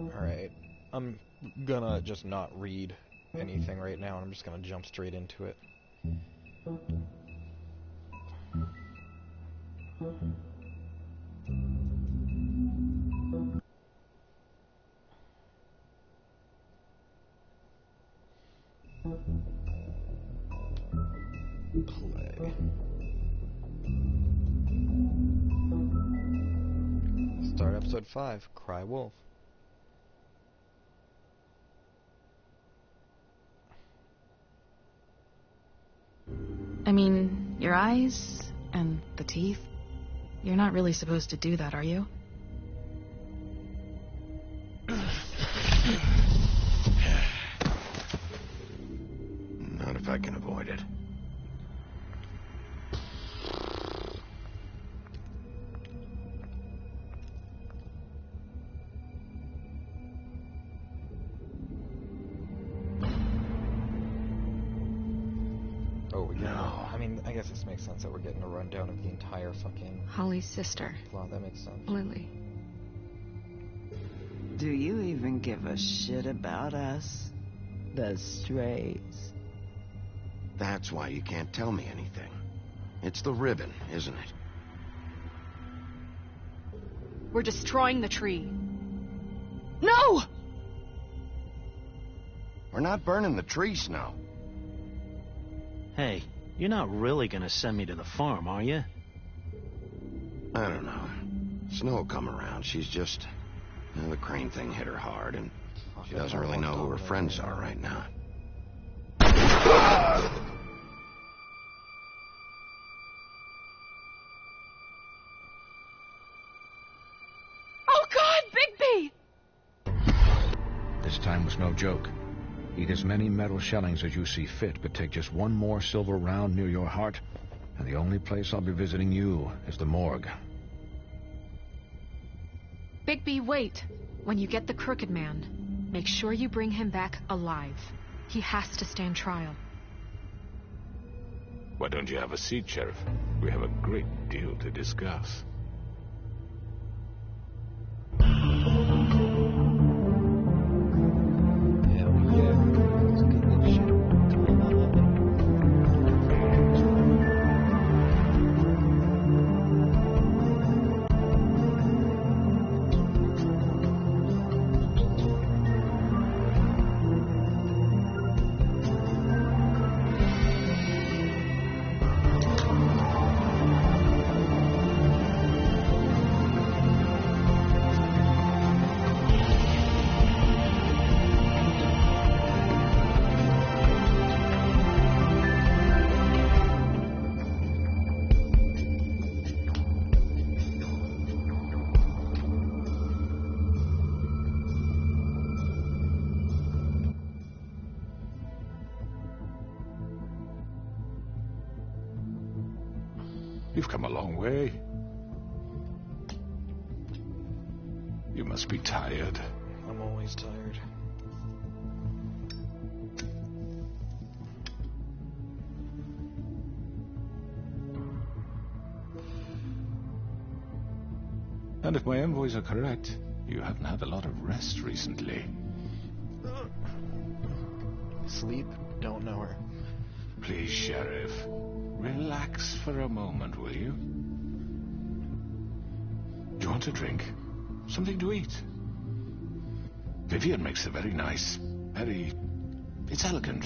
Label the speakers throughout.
Speaker 1: Alright. I'm gonna just not read anything right now, and I'm just gonna jump straight into it. Play. Start episode 5, Cry Wolf.
Speaker 2: I mean, your eyes and the teeth. You're not really supposed to do that, are you?
Speaker 3: Not if I can avoid it.
Speaker 1: Oh, no. I mean, I guess this makes sense that we're getting a rundown of the entire fucking
Speaker 2: Holly's sister.
Speaker 1: plot. That makes sense.
Speaker 2: Lily.
Speaker 4: Do you even give a shit about us? The Strays.
Speaker 3: That's why you can't tell me anything. It's the ribbon, isn't it?
Speaker 5: We're destroying the tree. No!
Speaker 3: We're not burning the tree, Snow.
Speaker 6: Hey, you're not really gonna send me to the farm, are you?
Speaker 3: I don't know. Snow will come around. She's just... the crane thing hit her hard, and she doesn't really know who her friends are right now.
Speaker 5: Oh God, Bigby!
Speaker 7: This time was no joke. Eat as many metal shellings as you see fit, but take just one more silver round near your heart, and the only place I'll be visiting you is the morgue.
Speaker 5: Bigby, wait. When you get the Crooked Man, make sure you bring him back alive. He has to stand trial.
Speaker 8: Why don't you have a seat, Sheriff? We have a great deal to discuss. You've come a long way. You must be tired.
Speaker 1: I'm always tired.
Speaker 8: And if my envoys are correct, you haven't had a lot of rest recently.
Speaker 1: Sleep? Don't know her.
Speaker 8: Please, Sheriff, relax for a moment, will you? Do you want a drink? Something to eat? Vivian makes a very nice, it's elegant.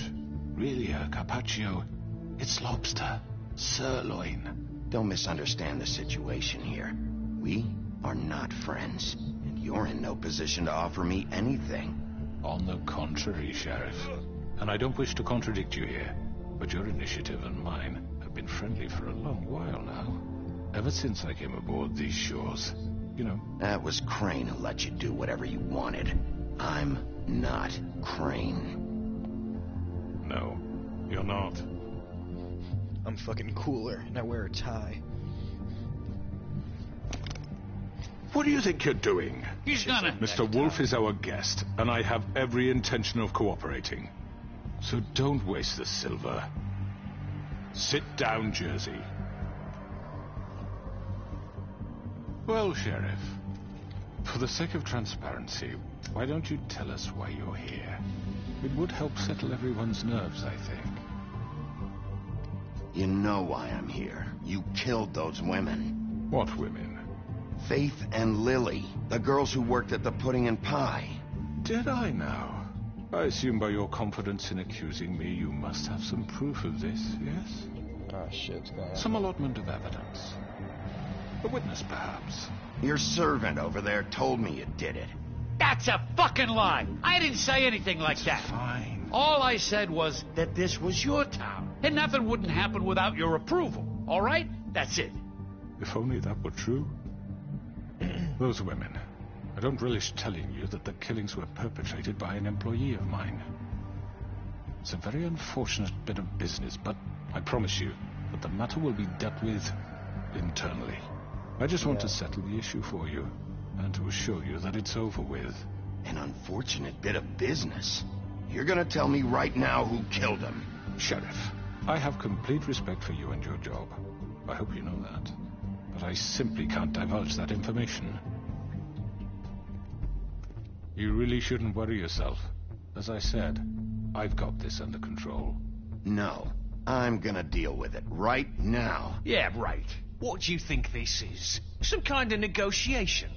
Speaker 8: Really, a carpaccio. It's lobster, sirloin.
Speaker 3: Don't misunderstand the situation here. We are not friends, and you're in no position to offer me anything.
Speaker 8: On the contrary, Sheriff. And I don't wish to contradict you here, but your initiative and mine have been friendly for a long while now. Ever since I came aboard these shores, you know.
Speaker 3: That was Crane who let you do whatever you wanted. I'm not Crane.
Speaker 8: No, you're not.
Speaker 1: I'm fucking cooler, and I wear a tie.
Speaker 8: What do you think you're doing?
Speaker 6: He's gonna...
Speaker 8: Mr. Wolf is our guest, and I have every intention of cooperating. So don't waste the silver. Sit down, Jersey. Well, Sheriff, for the sake of transparency, why don't you tell us why you're here? It would help settle everyone's nerves, I think.
Speaker 3: You know why I'm here. You killed those women.
Speaker 8: What women?
Speaker 3: Faith and Lily, the girls who worked at the Pudding and Pie.
Speaker 8: Did I now? I assume by your confidence in accusing me, you must have some proof of this, yes?
Speaker 1: Ah, shit's going on.
Speaker 8: Some allotment of evidence. A witness, perhaps.
Speaker 3: Your servant over there told me you did it.
Speaker 9: That's a fucking lie. I didn't say anything like that.
Speaker 8: Fine.
Speaker 9: All I said was that this was your town, and nothing wouldn't happen without your approval. All right? That's it.
Speaker 8: If only that were true. Those women. I don't relish telling you that the killings were perpetrated by an employee of mine. It's a very unfortunate bit of business, but I promise you that the matter will be dealt with internally. I just want to settle the issue for you, and to assure you that it's over with.
Speaker 3: An unfortunate bit of business. You're gonna tell me right now who killed him.
Speaker 8: Sheriff, I have complete respect for you and your job. I hope you know that. But I simply can't divulge that information. You really shouldn't worry yourself. As I said, I've got this under control.
Speaker 3: No, I'm gonna deal with it right now.
Speaker 9: Yeah, right. What do you think this is? Some kind of negotiation?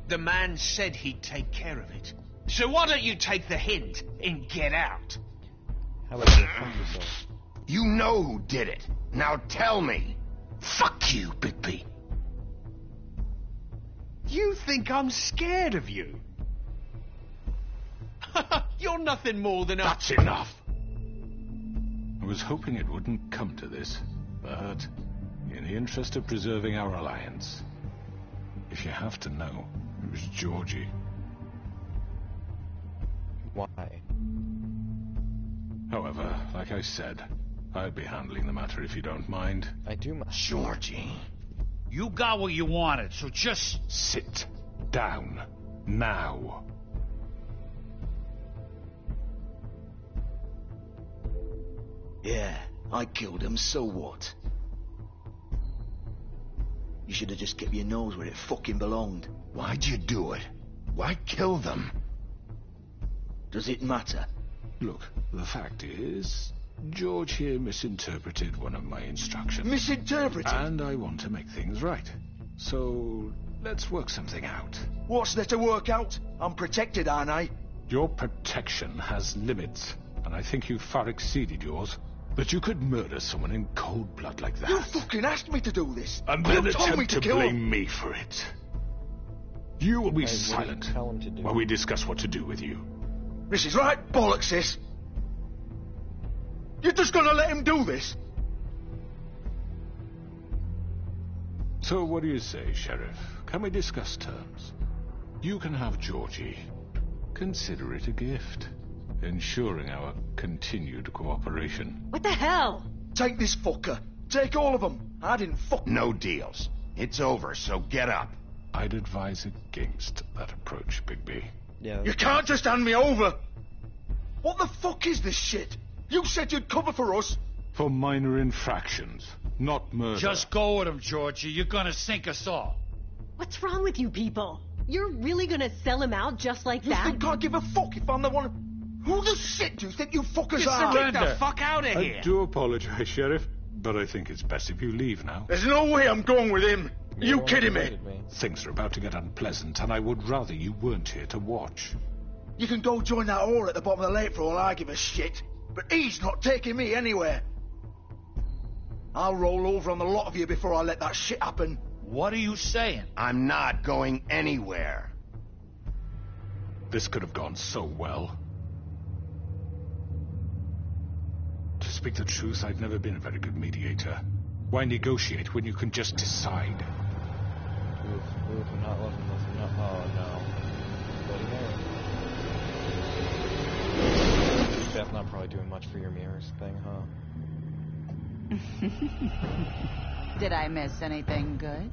Speaker 9: The man said he'd take care of it. So why don't you take the hint and get out?
Speaker 1: How about you fuck yourself?
Speaker 3: You know who did it. Now tell me.
Speaker 9: Fuck you, Bigby. You think I'm scared of you? You're nothing more than a...
Speaker 8: That's enough! I was hoping it wouldn't come to this, but in the interest of preserving our alliance, if you have to know, it was Georgie.
Speaker 1: Why?
Speaker 8: However, like I said, I'll be handling the matter if you don't mind.
Speaker 1: I do my...
Speaker 3: Georgie.
Speaker 9: You got what you wanted, so just...
Speaker 8: Sit down. Now.
Speaker 10: Yeah, I killed him, so what? You should have just kept your nose where it fucking belonged.
Speaker 3: Why'd you do it? Why kill them?
Speaker 10: Does it matter?
Speaker 8: Look, the fact is, George here misinterpreted one of my instructions.
Speaker 10: Misinterpreted?
Speaker 8: And I want to make things right. So, let's work something out.
Speaker 10: What's there to work out? I'm protected, aren't I?
Speaker 8: Your protection has limits, and I think you've far exceeded yours. But you could murder someone in cold blood like that.
Speaker 10: You fucking asked me to do this.
Speaker 8: And then
Speaker 10: you told me
Speaker 8: attempt to
Speaker 10: kill
Speaker 8: blame
Speaker 10: him.
Speaker 8: me for it. You will be
Speaker 1: What did you
Speaker 8: silent
Speaker 1: tell him to do?
Speaker 8: while we discuss what to do with you.
Speaker 10: This is right bollocks, this. You're just gonna let him do this?
Speaker 8: So what do you say, Sheriff? Can we discuss terms? You can have Georgie. Consider it a gift, ensuring our continued cooperation.
Speaker 11: What the hell?
Speaker 10: Take this fucker. Take all of them. I didn't fuck...
Speaker 3: No deals. It's over, so get up.
Speaker 8: I'd advise against that approach, Bigby.
Speaker 1: Yeah.
Speaker 10: You can't just hand me over. What the fuck is this shit? You said you'd cover for us.
Speaker 8: For minor infractions, not murder.
Speaker 9: Just go with him, Georgie. You're gonna sink us all.
Speaker 11: What's wrong with you people? You're really gonna sell him out just like
Speaker 10: You
Speaker 11: that?
Speaker 10: think I give a fuck if I'm the one... Who the shit do you think you fuckers
Speaker 9: Just
Speaker 10: are?
Speaker 9: surrender. Get the fuck out of
Speaker 8: I
Speaker 9: here.
Speaker 8: do apologize, Sheriff, but I think it's best if you leave now.
Speaker 10: There's no way I'm going with him. You kidding me?
Speaker 8: Things are about to get unpleasant, and I would rather you weren't here to watch.
Speaker 10: You can go join that whore at the bottom of the lake for all I give a shit. But he's not taking me anywhere. I'll roll over on the lot of you before I let that shit happen.
Speaker 9: What are you saying?
Speaker 3: I'm not going anywhere.
Speaker 8: This could have gone so well. To speak the truth, I've never been a very good mediator. Why negotiate when you can just decide?
Speaker 1: Oof, I'm not loving this. I'm not... Oh, no. Bloody Mary. That's not probably doing much for your mirrors thing, huh?
Speaker 4: Did I miss anything good?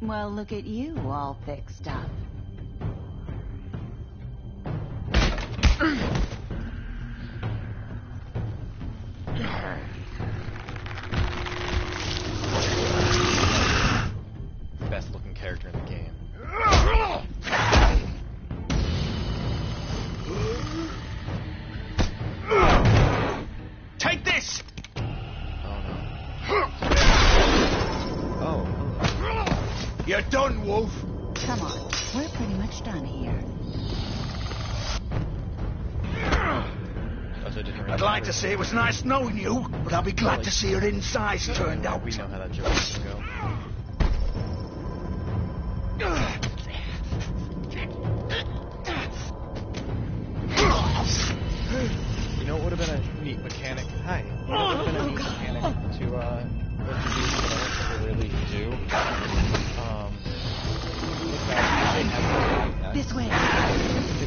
Speaker 4: Well, look at you, all fixed up.
Speaker 1: Best looking
Speaker 10: You're done, Wolf.
Speaker 4: Come on, we're pretty much done here.
Speaker 10: I'd like to say it was nice knowing you, but I'll be glad to see your insides turned out.
Speaker 1: We know how that joke can go. You know what would have been a neat mechanic? Hi. You know what would have been a neat mechanic to introduce, but I don't think they really do.
Speaker 11: This way.
Speaker 1: It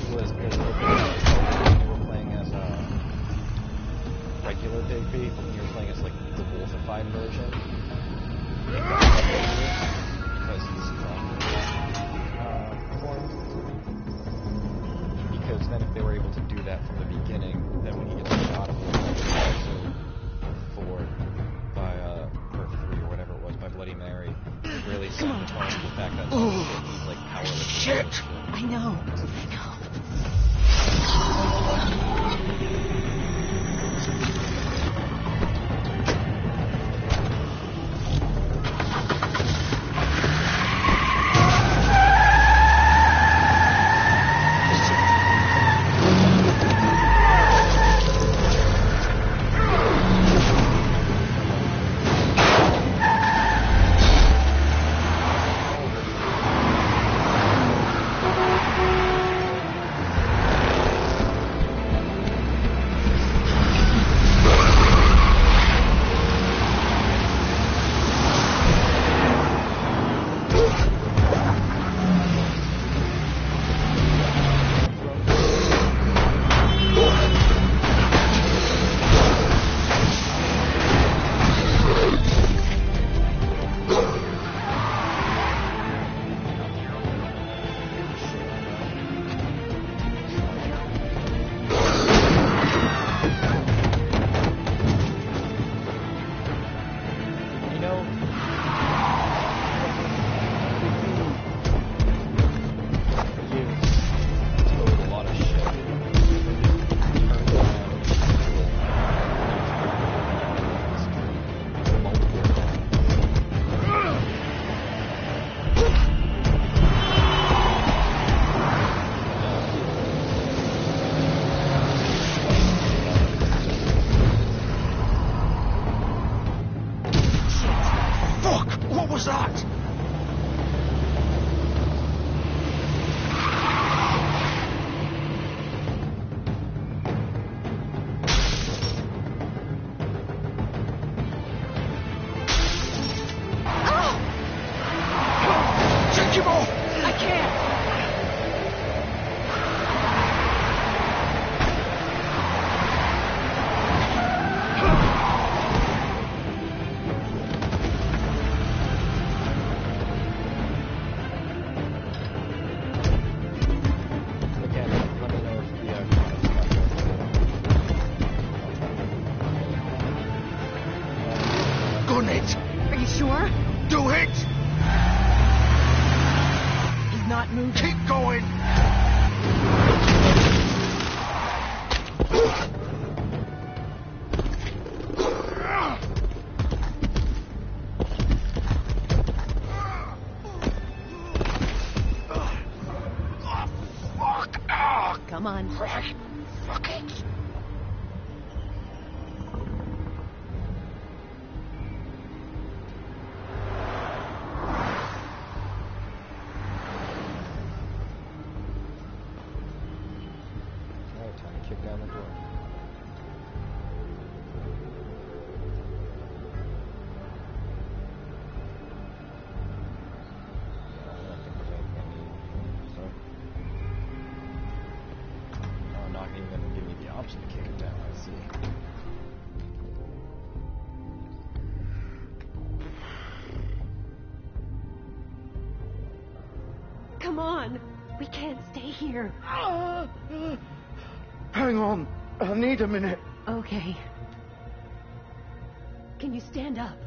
Speaker 1: was when you were playing as regular Digby, and you were playing as like the wolfified version. Because he's because then if they were able to do that from the beginning, then when he gets shot at Ford by or 3 or whatever it was by Bloody Mary, it really set the tone for the fact that he's like powerless.
Speaker 10: Shit!
Speaker 11: I know.
Speaker 10: What was that? Take him off!
Speaker 11: I can't.
Speaker 10: Gun it!
Speaker 11: Are you sure?
Speaker 10: Do it!
Speaker 11: He's not moving.
Speaker 10: Keep going!
Speaker 11: Come on.
Speaker 10: Fuck it!
Speaker 1: Alright, time to kick down the door. I don't think there's anything. So. Oh, not even gonna give me the option to kick it down, I see.
Speaker 11: Come on. We can't stay here.
Speaker 10: Hang on. I need a minute.
Speaker 11: Okay. Can you stand up?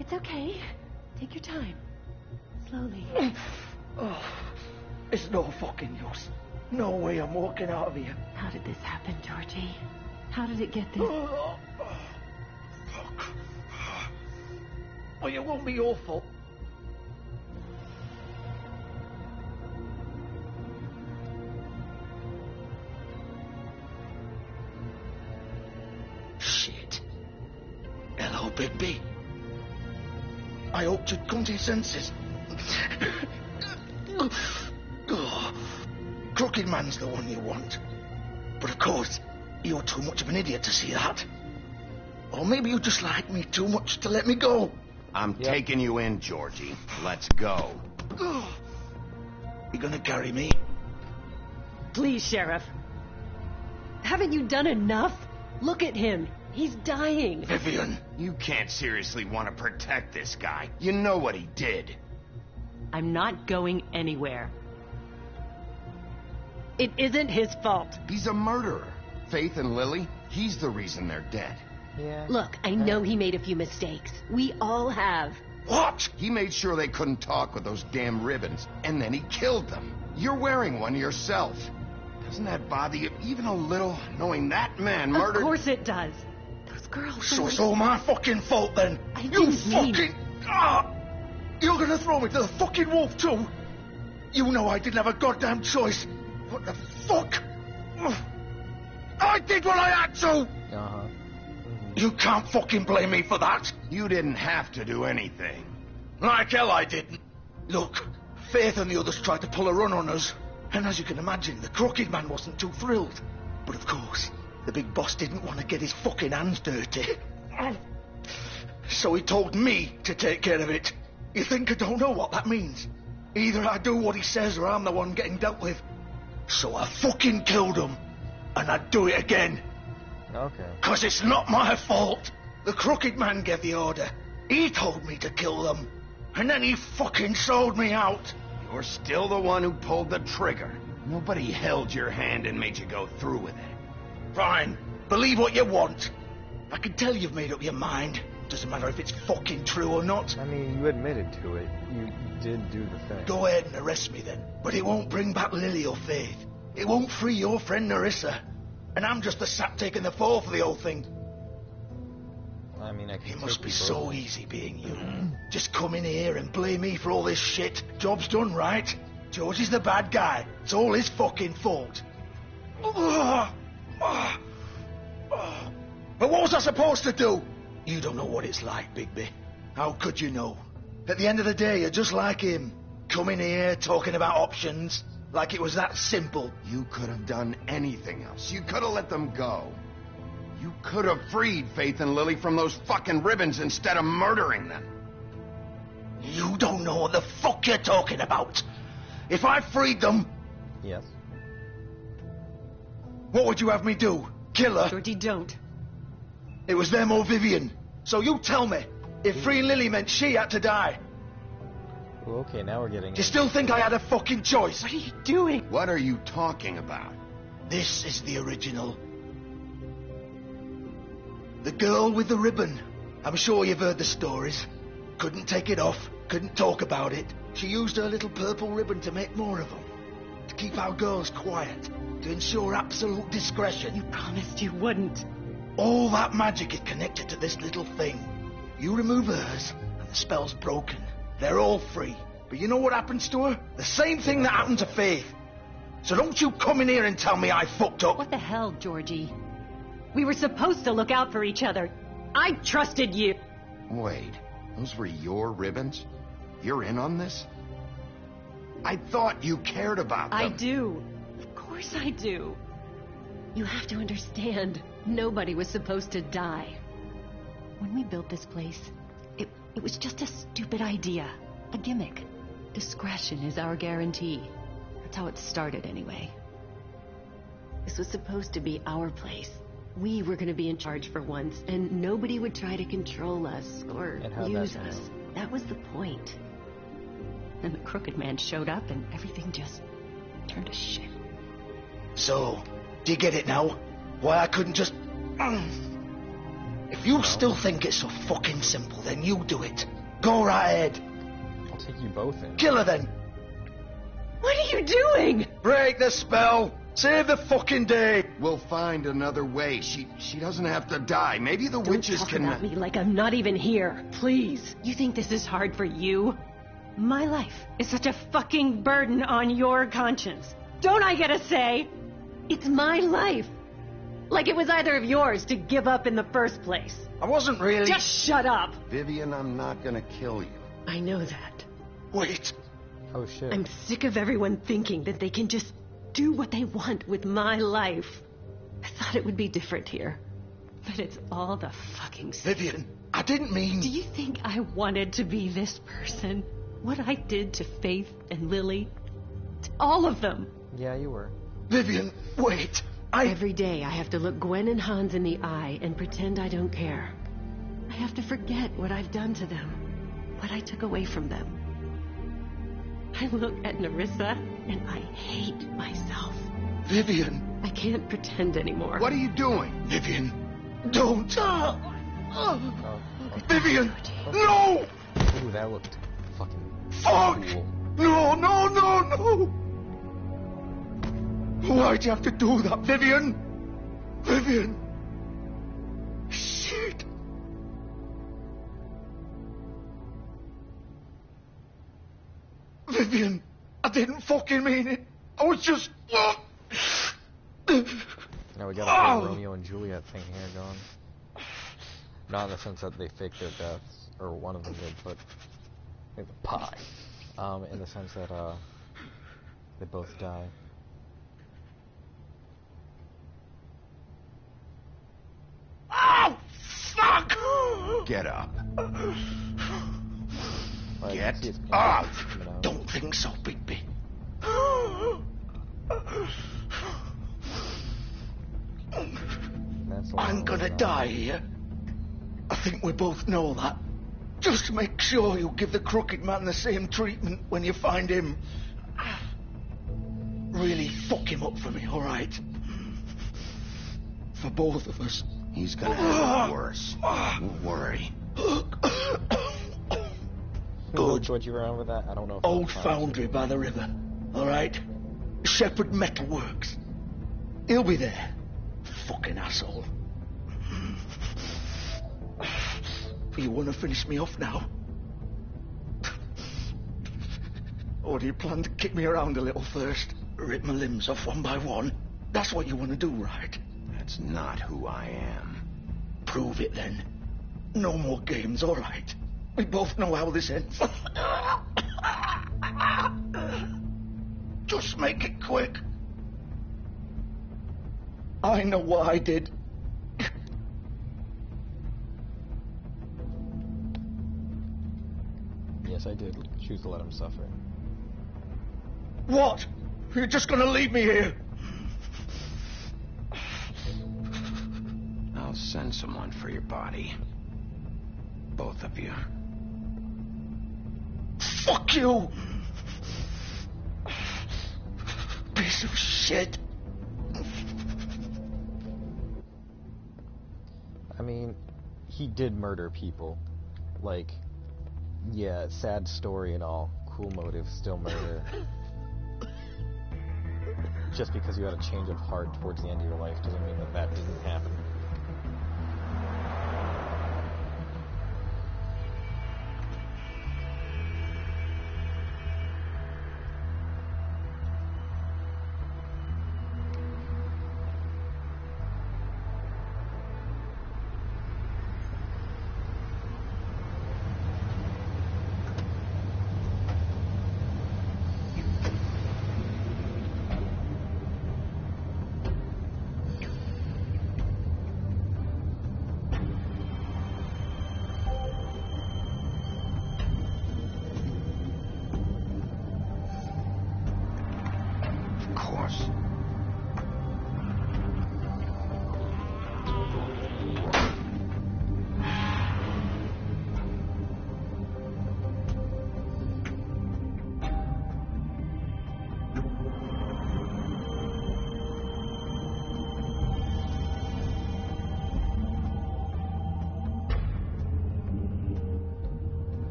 Speaker 11: It's okay. Take your time. Slowly.
Speaker 10: Oh, it's no fucking use. No way I'm walking out of here.
Speaker 11: How did this happen, Georgie? How did it get this?
Speaker 10: Fuck. Well, it won't be your fault. I hoped you'd come to your senses. Crooked Man's the one you want. But of course, you're too much of an idiot to see that. Or maybe you just like me too much to let me go.
Speaker 3: I'm taking you in, Georgie. Let's go.
Speaker 10: You gonna carry me?
Speaker 11: Please, Sheriff. Haven't you done enough? Look at him. He's dying.
Speaker 10: Vivian.
Speaker 3: You can't seriously want to protect this guy. You know what he did.
Speaker 11: I'm not going anywhere. It isn't his fault.
Speaker 3: He's a murderer. Faith and Lily, he's the reason they're dead.
Speaker 1: Yeah.
Speaker 11: Look, I know he made a few mistakes. We all have.
Speaker 3: What? He made sure they couldn't talk with those damn ribbons, and then he killed them. You're wearing one yourself. Doesn't that bother you even a little, knowing that man murdered...
Speaker 11: Of course it does. Those girls...
Speaker 10: So it's all my fucking fault then? You fucking... You're gonna throw me to the fucking wolf too? You know I didn't have a goddamn choice. What the fuck? I did what I had to!
Speaker 1: Uh-huh.
Speaker 10: You can't fucking blame me for that.
Speaker 3: You didn't have to do anything.
Speaker 10: Like hell I didn't. Look, Faith and the others tried to pull a run on us. And as you can imagine, the Crooked Man wasn't too thrilled. But of course, the big boss didn't want to get his fucking hands dirty. So he told me to take care of it. You think I don't know what that means? Either I do what he says or I'm the one getting dealt with. So I fucking killed him. And I'd do it again.
Speaker 1: Okay.
Speaker 10: 'Cause it's not my fault. The Crooked Man gave the order. He told me to kill them. And then he fucking sold me out.
Speaker 3: You're still the one who pulled the trigger. Nobody held your hand and made you go through with it.
Speaker 10: Fine. Believe what you want. I can tell you've made up your mind. Doesn't matter if it's fucking true or not.
Speaker 1: I mean, you admitted to it. You did do the thing.
Speaker 10: Go ahead and arrest me then. But it won't bring back Lily or Faith. It won't free your friend Nerissa. And I'm just the sap taking the fall for the whole thing.
Speaker 1: I mean, I can
Speaker 10: It must
Speaker 1: take
Speaker 10: be
Speaker 1: you
Speaker 10: so
Speaker 1: both.
Speaker 10: easy being you. Just come in here and blame me for all this shit. Job's done, right? George is the bad guy. It's all his fucking fault. But what was I supposed to do? You don't know what it's like, Bigby. How could you know? At the end of the day, you're just like him. Coming here, talking about options, like it was that simple.
Speaker 3: You could have done anything else. You could have let them go. You could have freed Faith and Lily from those fucking ribbons instead of murdering them.
Speaker 10: You don't know what the fuck you're talking about. If I freed them,
Speaker 1: Yes.
Speaker 10: what would you have me do? Kill her?
Speaker 11: Georgie, don't.
Speaker 10: It was them or Vivian. So you tell me, if freeing Lily meant she had to die,
Speaker 1: Well, okay, now we're getting...
Speaker 10: do you still think I had a fucking choice?
Speaker 11: What are you doing?
Speaker 3: What are you talking about?
Speaker 10: This is the original. The girl with the ribbon. I'm sure you've heard the stories. Couldn't take it off, couldn't talk about it. She used her little purple ribbon to make more of them. To keep our girls quiet. To ensure absolute discretion.
Speaker 11: You promised you wouldn't.
Speaker 10: All that magic is connected to this little thing. You remove hers, and the spell's broken. They're all free. But you know what happens to her? The same thing that happened to Faith. So don't you come in here and tell me I fucked up.
Speaker 11: What the hell, Georgie? We were supposed to look out for each other. I trusted you.
Speaker 3: Wait, those were your ribbons? You're in on this? I thought you cared about them.
Speaker 11: I do. Of course I do. You have to understand, nobody was supposed to die. When we built this place, it was just a stupid idea. A gimmick. Discretion is our guarantee. That's how it started anyway. This was supposed to be our place. We were going to be in charge for once, and nobody would try to control us or
Speaker 1: And how'd
Speaker 11: use
Speaker 1: that
Speaker 11: us.
Speaker 1: go?
Speaker 11: That was the point. And the Crooked Man showed up, and everything just turned to shit.
Speaker 10: So, do you get it now? Why I couldn't just... If you still think it's so fucking simple, then you do it. Go right ahead.
Speaker 1: I'll take you both in.
Speaker 10: Kill her then.
Speaker 11: What are you doing?
Speaker 10: Break the spell. Save the fucking day.
Speaker 3: We'll find another way. She doesn't have to die. Maybe the witches
Speaker 11: Don't talk
Speaker 3: can...
Speaker 11: about me like I'm not even here. Please. You think this is hard for you? My life is such a fucking burden on your conscience. Don't I get a say? It's my life. Like it was either of yours to give up in the first place.
Speaker 10: I wasn't really...
Speaker 11: Just shut up.
Speaker 3: Vivian, I'm not gonna kill you.
Speaker 11: I know that.
Speaker 10: Wait.
Speaker 1: Oh shit.
Speaker 11: I'm sick of everyone thinking that they can just do what they want with my life. I thought it would be different here. But it's all the fucking same.
Speaker 10: Vivian, I didn't mean...
Speaker 11: Do you think I wanted to be this person? What I did to Faith and Lily? To all of them.
Speaker 1: Yeah, you were.
Speaker 10: Vivian, wait.
Speaker 11: Every day I have to look Gwen and Hans in the eye and pretend I don't care. I have to forget what I've done to them. What I took away from them. I look at Nerissa and I hate myself.
Speaker 10: Vivian.
Speaker 11: I can't pretend anymore.
Speaker 3: What are you doing?
Speaker 10: Vivian, don't. Vivian, no!
Speaker 1: Ooh, that looked fucking
Speaker 10: Fuck!
Speaker 1: cool.
Speaker 10: No, no, no, no! Why'd you have to do that, Vivian? Vivian! Shit! Vivian, I didn't fucking mean it. I was just...
Speaker 1: Now we got a whole Romeo and Juliet thing here going. Not in the sense that they faked their deaths, or one of them did, but like the pie. In the sense that they both die.
Speaker 10: Oh, fuck!
Speaker 3: Get up.
Speaker 1: Well,
Speaker 3: Get
Speaker 1: it's
Speaker 3: up!
Speaker 10: Don't think so, Bigby. I'm gonna die here. I think we both know that. Just make sure you give the crooked man the same treatment when you find him. Really fuck him up for me, alright? For both of us.
Speaker 3: He's gonna have it worse. Don't worry.
Speaker 10: Good.
Speaker 1: What you around with that? I don't know.
Speaker 10: Old foundry by the river, alright? Shepherd Metalworks. He'll be there. Fucking asshole. You want to finish me off now? Or do you plan to kick me around a little first? Rip my limbs off one by one? That's what you want to do, right?
Speaker 3: That's not who I am.
Speaker 10: Prove it then. No more games, all right? We both know how this ends. Just make it quick. I know what I did.
Speaker 1: Yes, I did choose to let him suffer.
Speaker 10: What? You're just gonna leave me here?
Speaker 3: I'll send someone for your body. Both of you.
Speaker 10: Fuck you! Piece of shit.
Speaker 1: I mean, he did murder people. Like, yeah, sad story and all. Cool motive, still murder. Just because you had a change of heart towards the end of your life doesn't mean that that didn't happen.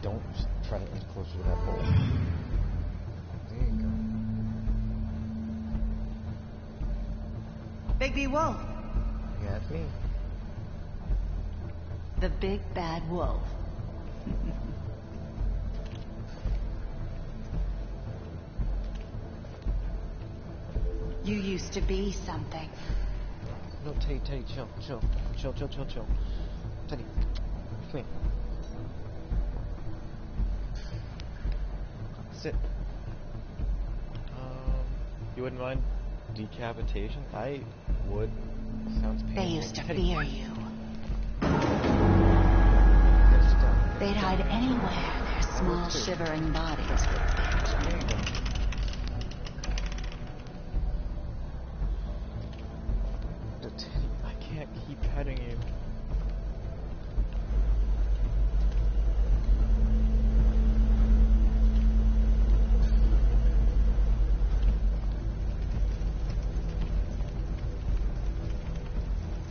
Speaker 1: Don't try to inch closer to that hole. There you go.
Speaker 12: Bigby Wolf,
Speaker 1: That's me.
Speaker 11: The big bad wolf. You used to be something.
Speaker 1: No, Teddy, chill. Chill. Teddy, come here. Sit. You wouldn't mind decapitation? I would. Sounds painful.
Speaker 11: They used to fear you. They'd hide anywhere their small, shivering bodies would fit.
Speaker 1: I can't keep petting you.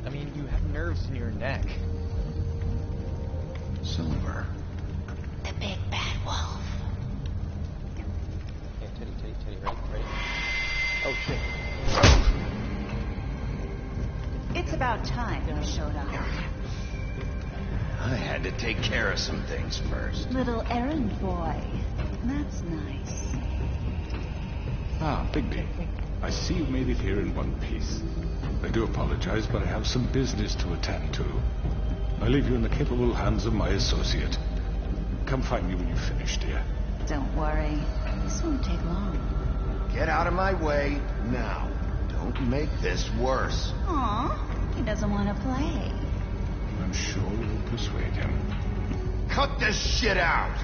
Speaker 1: I mean, you have nerves in your neck.
Speaker 3: Silver.
Speaker 11: The big bad wolf.
Speaker 1: Hey, Teddy, right? Oh, shit.
Speaker 11: It's about time you showed up.
Speaker 3: I had to take care of some things first.
Speaker 11: Little errand boy. That's nice.
Speaker 8: Ah, Bigby. I see you made it here in one piece. I do apologize, but I have some business to attend to. I leave you in the capable hands of my associate. Come find me when you've finished, dear.
Speaker 11: Don't worry. This won't take long.
Speaker 3: Get out of my way now. Don't make this worse.
Speaker 11: Aw, he doesn't want to play.
Speaker 8: I'm sure you'll persuade him.
Speaker 3: Cut this shit out!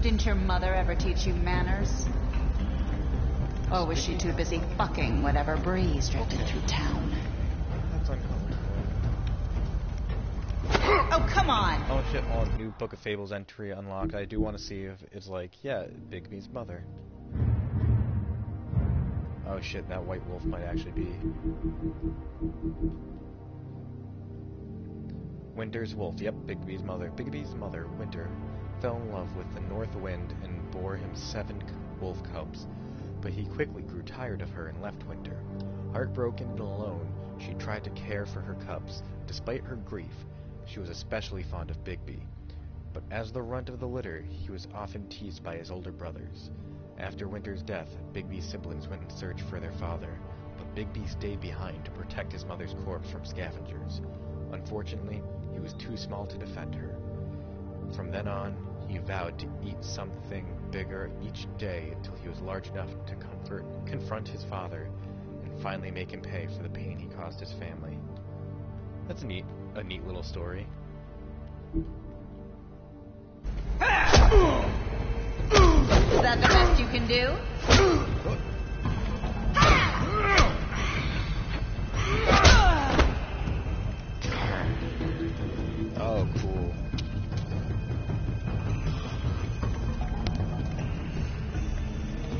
Speaker 11: Didn't your mother ever teach you manners? Or was she too busy fucking whatever breeze drifted through town?
Speaker 1: That's uncomfortable.
Speaker 11: Oh, come on!
Speaker 1: Oh shit, new Book of Fables entry unlocked. I do want to see if it's like, yeah, Bigby's mother. Oh shit, that white wolf might actually be... Winter's wolf. Yep, Bigby's mother. Bigby's mother, Winter, fell in love with the North Wind and bore him 7 wolf cubs. But he quickly grew tired of her and left Winter. Heartbroken and alone, she tried to care for her cubs. Despite her grief, she was especially fond of Bigby. But as the runt of the litter, he was often teased by his older brothers. After Winter's death, Bigby's siblings went in search for their father, but Bigby stayed behind to protect his mother's corpse from scavengers. Unfortunately, he was too small to defend her. From then on, he vowed to eat something bigger each day until he was large enough to confront his father and finally make him pay for the pain he caused his family. That's a neat little story.
Speaker 11: Is that the best you can do?
Speaker 1: Oh, cool.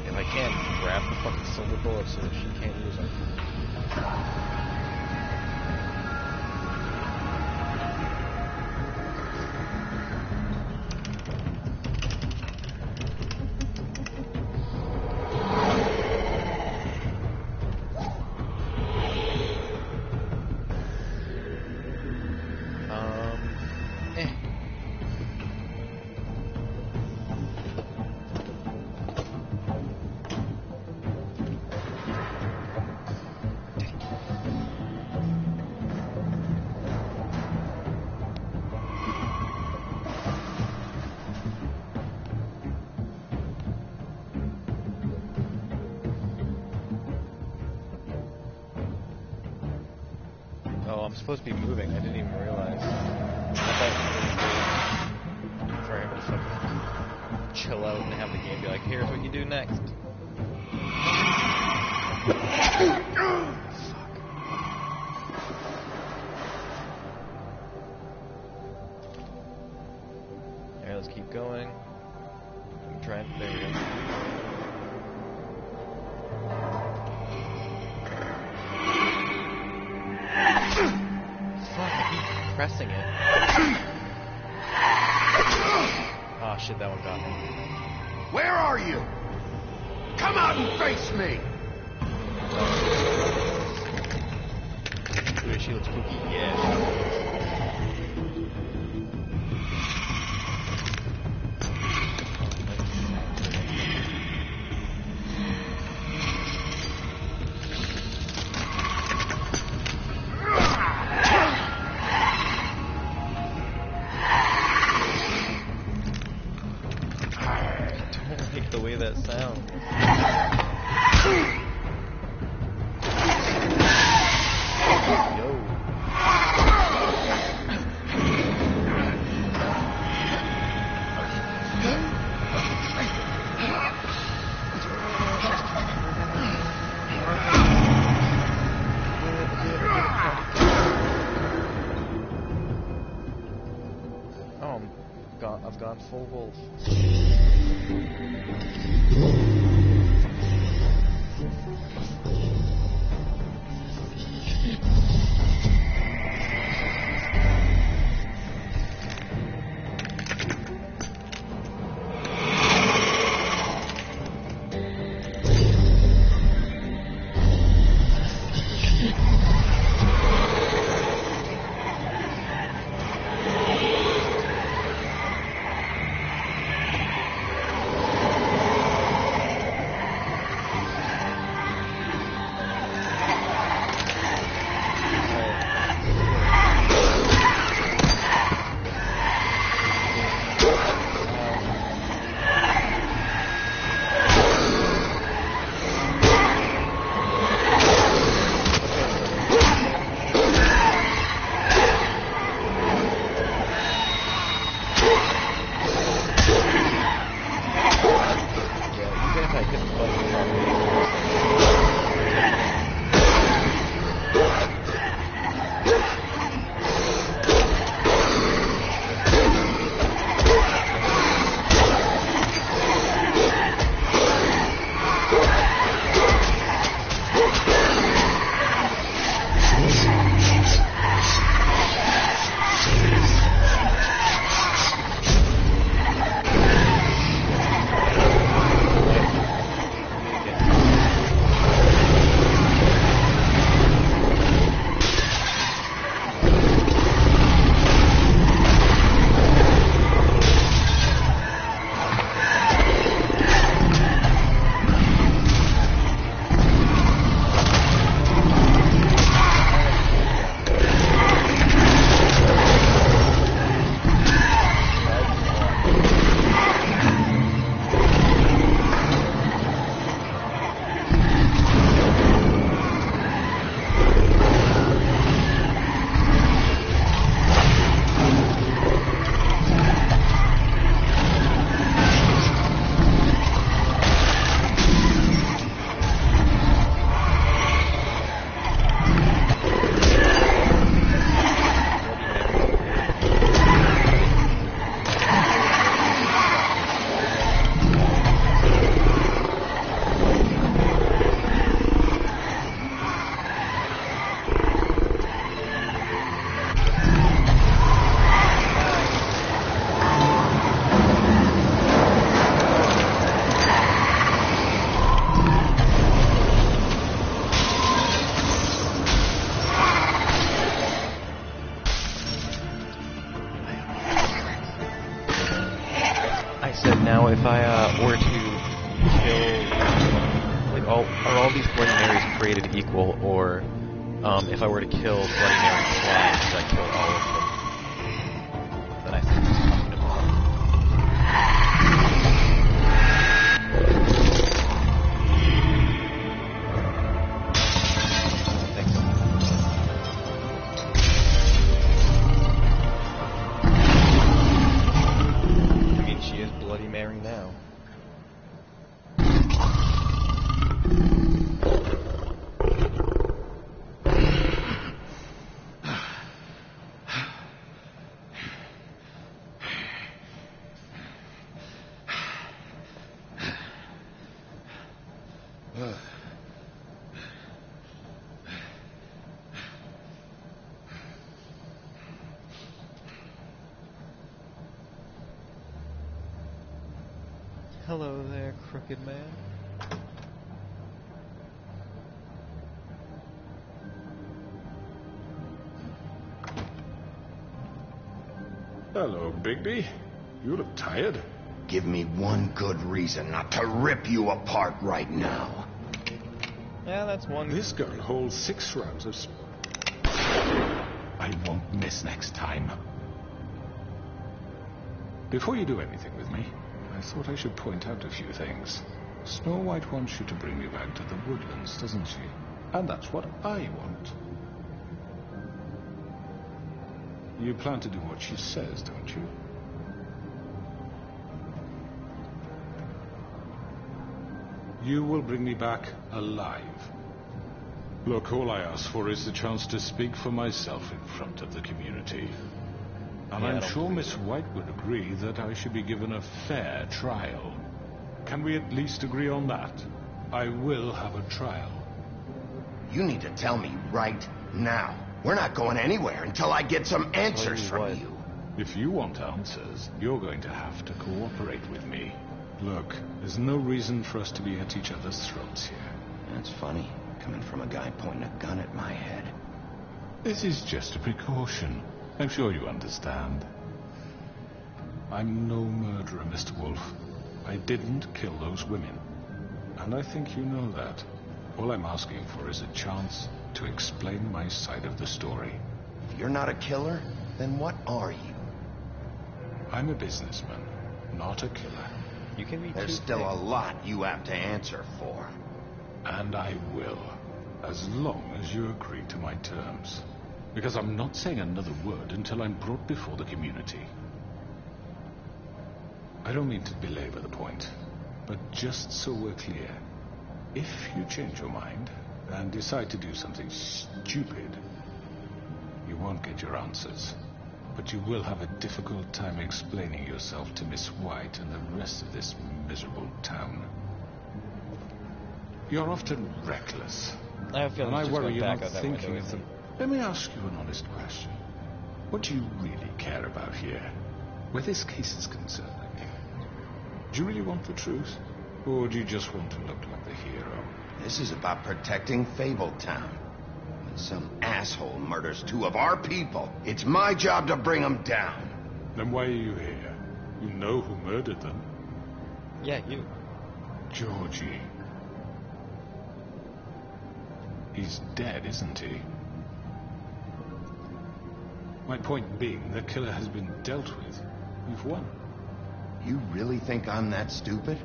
Speaker 1: If I can't grab the fucking silver bullets so that she can't use them. Oh, I'm supposed to be moving. I didn't even realize. I thought for him to fucking chill out and have the game be like, here's what you do next. Alright, let's keep going. I'm trying. There we go. Pressing it. Oh shit, that one got me.
Speaker 3: Where are you? Come out and face me!
Speaker 1: she looks spooky. Yeah. The way that sounds. Yo. Oh, I've gone full wolf. Now, if I were to kill, like, are all these Bloody Marys created equal, or if I were to kill Bloody Mary twice, should I kill all of them? Then I think it's coming Bloody Mary now. Hello there, Crooked Man.
Speaker 8: Hello, Bigby. You look tired.
Speaker 3: Give me one good reason not to rip you apart right now.
Speaker 1: Yeah, that's one.
Speaker 8: This gun holds 6 rounds of... I won't miss next time. Before you do anything with me, I thought I should point out a few things. Snow White wants you to bring me back to the woodlands, doesn't she? And that's what I want. You plan to do what she says, don't you? You will bring me back alive. Look, all I ask for is the chance to speak for myself in front of the community. And I'm sure Miss White would agree that I should be given a fair trial. Can we at least agree on that? I will have a trial.
Speaker 3: You need to tell me right now. We're not going anywhere until I get some answers from you.
Speaker 8: If you want answers, you're going to have to cooperate with me. Look, there's no reason for us to be at each other's throats here.
Speaker 3: That's funny, coming from a guy pointing a gun at my head.
Speaker 8: This is just a precaution. I'm sure you understand. I'm no murderer, Mr. Wolf. I didn't kill those women. And I think you know that. All I'm asking for is a chance to explain my side of the story.
Speaker 3: If you're not a killer, then what are you?
Speaker 8: I'm a businessman, not a killer.
Speaker 1: You can be
Speaker 3: There's still a lot you have to answer for.
Speaker 8: And I will, as long as you agree to my terms. Because I'm not saying another word until I'm brought before the community. I don't mean to belabor the point, but just so we're clear, if you change your mind and decide to do something stupid, you won't get your answers. But you will have a difficult time explaining yourself to Miss White and the rest of this miserable town. You're often reckless.
Speaker 1: I have a feeling
Speaker 8: and I
Speaker 1: just
Speaker 8: worry
Speaker 1: went
Speaker 8: you're
Speaker 1: back
Speaker 8: not
Speaker 1: out that
Speaker 8: thinking
Speaker 1: window,
Speaker 8: of them. Let me ask you an honest question. What do you really care about here? Where this case is concerned, I mean. Do you really want the truth? Or do you just want to look like the hero?
Speaker 3: This is about protecting Fabletown. When some asshole murders 2 of our people, it's my job to bring them down.
Speaker 8: Then why are you here? You know who murdered them.
Speaker 1: Yeah, you.
Speaker 8: Georgie. He's dead, isn't he? My point being, the killer has been dealt with. We've won.
Speaker 3: You really think I'm that stupid?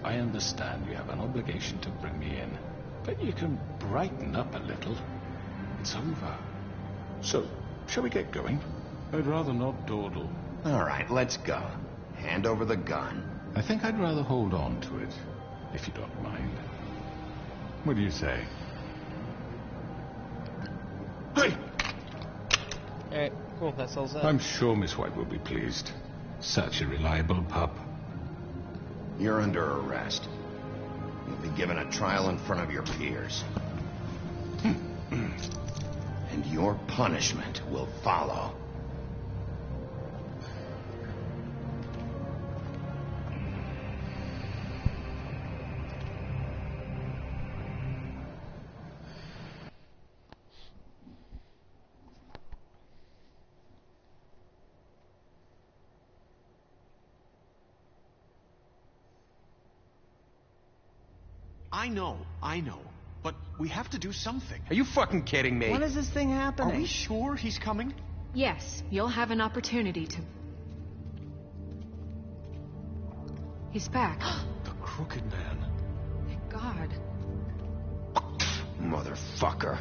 Speaker 8: I understand you have an obligation to bring me in, but you can brighten up a little. It's over. So, shall we get going? I'd rather not dawdle.
Speaker 3: All right, let's go. Hand over the gun.
Speaker 8: I think I'd rather hold on to it, if you don't mind. What do you say? Hey!
Speaker 1: Alright, cool, that sells that.
Speaker 8: I'm sure Miss White will be pleased. Such a reliable pup.
Speaker 3: You're under arrest. You'll be given a trial in front of your peers. And your punishment will follow.
Speaker 9: I know. But we have to do something.
Speaker 12: Are you fucking kidding me?
Speaker 4: When is this thing happening?
Speaker 9: Are we sure he's coming?
Speaker 5: Yes, you'll have an opportunity to... He's back.
Speaker 8: The Crooked Man.
Speaker 5: Thank God.
Speaker 3: Motherfucker.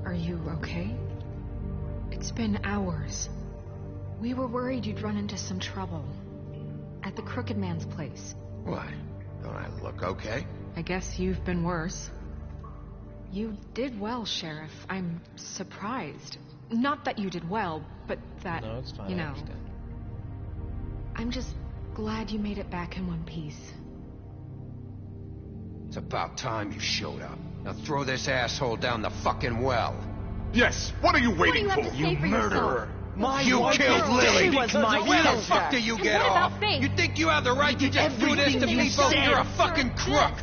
Speaker 5: Are you okay? It's been hours. We were worried you'd run into some trouble. At the Crooked Man's place.
Speaker 3: Why? Don't I look okay?
Speaker 5: I guess you've been worse. You did well, Sheriff. I'm surprised. Not that you did well, but that,
Speaker 1: no, it's fine,
Speaker 5: you
Speaker 1: I
Speaker 5: know.
Speaker 1: understand.
Speaker 5: I'm just glad you made it back in one piece.
Speaker 12: It's about time you showed up. Now throw this asshole down the fucking well.
Speaker 8: Yes, what are you waiting
Speaker 5: for?
Speaker 12: You murderer!
Speaker 10: You killed Lily!
Speaker 4: She was my
Speaker 12: Where the
Speaker 4: sister.
Speaker 12: fuck do you get
Speaker 5: what
Speaker 12: off?
Speaker 5: about Faith?
Speaker 12: You think you have the right to just do this to
Speaker 4: everything you
Speaker 12: people?
Speaker 4: said.
Speaker 12: You're a fucking crook!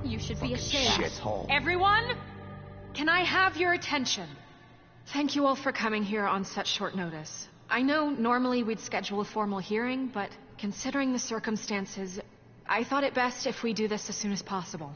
Speaker 5: You should be ashamed.
Speaker 10: Shithole.
Speaker 5: Everyone, can I have your attention? Thank you all for coming here on such short notice. I know normally we'd schedule a formal hearing, but considering the circumstances, I thought it best if we do this as soon as possible.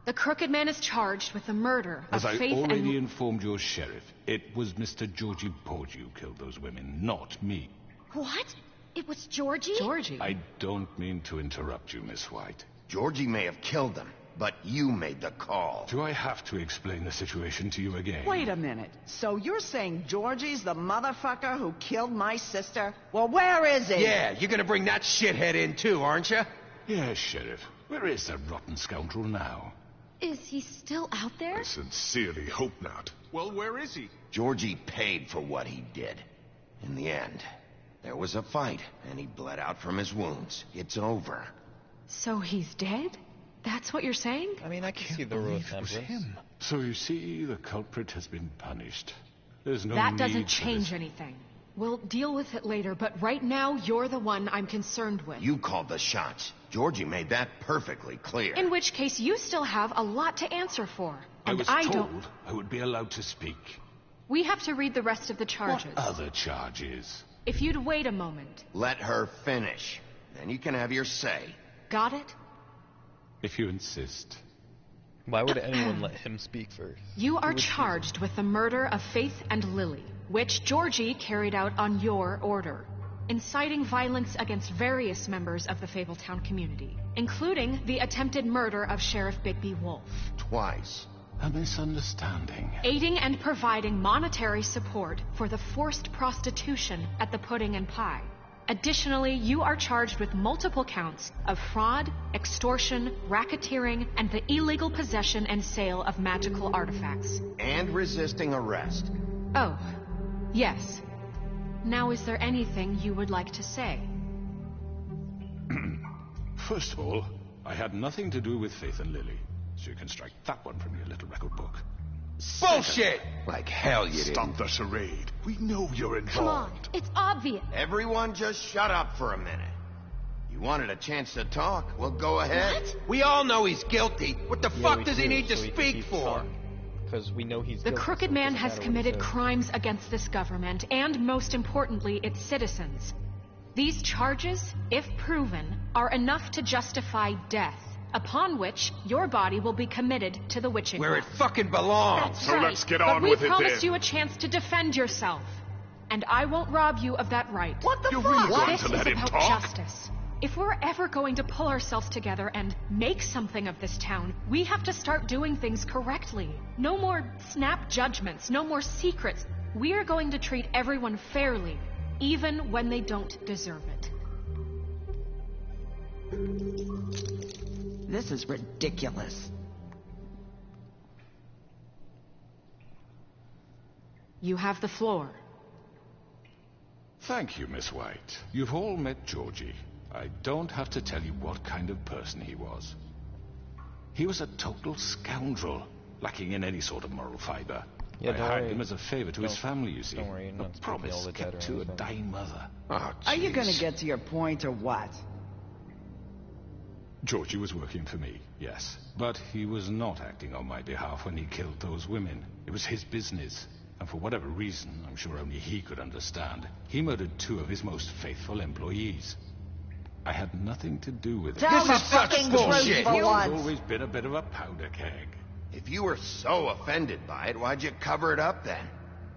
Speaker 5: The Crooked Man is charged with the murder of
Speaker 8: As
Speaker 5: Faith
Speaker 8: I
Speaker 5: and...
Speaker 8: already informed your sheriff, it was Mr. Georgie Porgy who killed those women, not me.
Speaker 11: What? It was Georgie?
Speaker 5: Georgie?
Speaker 8: I don't mean to interrupt you, Miss White.
Speaker 3: Georgie may have killed them, but you made the call.
Speaker 8: Do I have to explain the situation to you again?
Speaker 4: Wait a minute. So you're saying Georgie's the motherfucker who killed my sister? Well, where is he?
Speaker 12: Yeah, you're gonna bring that shithead in too, aren't you?
Speaker 8: Yes, Sheriff. Where is that rotten scoundrel now?
Speaker 11: Is he still out there?
Speaker 13: I sincerely hope not.
Speaker 9: Well, where is he?
Speaker 3: Georgie paid for what he did. In the end, there was a fight, and he bled out from his wounds. It's over.
Speaker 5: So he's dead? That's what you're saying?
Speaker 1: I mean, I can see the resemblance.
Speaker 8: So you see, the culprit has been punished. There's no
Speaker 5: That
Speaker 8: need
Speaker 5: doesn't
Speaker 8: for
Speaker 5: change
Speaker 8: this.
Speaker 5: anything. We'll deal with it later, but right now, you're the one I'm concerned with.
Speaker 3: You called the shots. Georgie made that perfectly clear.
Speaker 5: In which case, you still have a lot to answer for.
Speaker 8: I
Speaker 5: And
Speaker 8: was
Speaker 5: I
Speaker 8: told
Speaker 5: don't...
Speaker 8: I would be allowed to speak.
Speaker 5: We have to read the rest of the charges.
Speaker 8: What other charges?
Speaker 5: If you'd wait a moment.
Speaker 3: Let her finish. Then you can have your say.
Speaker 5: Got it?
Speaker 8: If you insist.
Speaker 1: Why would anyone let him speak first?
Speaker 5: You are charged with the murder of Faith and Lily, which Georgie carried out on your order, inciting violence against various members of the Fabletown community, including the attempted murder of Sheriff Bigby Wolf.
Speaker 3: Twice.
Speaker 8: A misunderstanding.
Speaker 5: Aiding and providing monetary support for the forced prostitution at the Pudding and Pie. Additionally, you are charged with multiple counts of fraud, extortion, racketeering, and the illegal possession and sale of magical artifacts.
Speaker 3: And resisting arrest.
Speaker 5: Oh, yes. Now, is there anything you would like to say?
Speaker 8: First of all, I had nothing to do with Faith and Lily, so you can strike that one from your little record book.
Speaker 12: Bullshit! Like hell you didn't.
Speaker 13: Stop the charade. We know you're involved.
Speaker 11: Come on, it's obvious.
Speaker 3: Everyone just shut up for a minute. You wanted a chance to talk? Well, go ahead.
Speaker 11: What?
Speaker 12: We all know he's guilty. What the fuck does he need to
Speaker 1: so can
Speaker 12: speak
Speaker 1: keep
Speaker 12: for?
Speaker 1: talking. Because we know he's
Speaker 5: The
Speaker 1: guilty,
Speaker 5: Crooked
Speaker 1: so it
Speaker 5: Man
Speaker 1: doesn't
Speaker 5: has
Speaker 1: matter what he
Speaker 5: committed
Speaker 1: says.
Speaker 5: crimes against this government and, most importantly, its citizens. These charges, if proven, are enough to justify death, upon which your body will be committed to the witching
Speaker 12: Where it
Speaker 5: house.
Speaker 12: fucking belongs.
Speaker 5: That's
Speaker 13: So
Speaker 5: right.
Speaker 13: let's get
Speaker 5: but
Speaker 13: on
Speaker 5: we
Speaker 13: with it
Speaker 5: promised
Speaker 13: then.
Speaker 5: you a chance to defend yourself, and I won't rob you of that right.
Speaker 4: What the
Speaker 13: You're
Speaker 4: fuck?
Speaker 13: really going
Speaker 5: This
Speaker 13: to
Speaker 5: is
Speaker 13: let him
Speaker 5: about
Speaker 13: talk?
Speaker 5: justice. If we're ever going to pull ourselves together and make something of this town, we have to start doing things correctly. No more snap judgments, no more secrets. We are going to treat everyone fairly, even when they don't deserve it.
Speaker 4: This is ridiculous.
Speaker 5: You have the floor.
Speaker 8: Thank you, Miss White. You've all met Georgie. I don't have to tell you what kind of person he was. He was a total scoundrel, lacking in any sort of moral fiber.
Speaker 1: Yeah,
Speaker 8: I
Speaker 1: don't
Speaker 8: hired
Speaker 1: worry.
Speaker 8: him as a favor to his family, you see.
Speaker 1: Don't worry, you're
Speaker 8: A
Speaker 1: not speaking
Speaker 8: promise
Speaker 1: ill the dead
Speaker 8: kept
Speaker 1: or
Speaker 8: to a
Speaker 1: anything.
Speaker 8: dying mother.
Speaker 3: Oh,
Speaker 4: Are you gonna
Speaker 3: jeez.
Speaker 4: get to your point or what?
Speaker 8: Georgie was working for me, yes. But he was not acting on my behalf when he killed those women. It was his business. And for whatever reason, I'm sure only he could understand, he murdered 2 of his most faithful employees. I had nothing to do with it.
Speaker 4: Tell the
Speaker 3: is such
Speaker 4: fucking
Speaker 3: bullshit.
Speaker 4: truth for
Speaker 8: I've
Speaker 4: once.
Speaker 8: always been a bit of a powder keg.
Speaker 3: If you were so offended by it, why'd you cover it up then?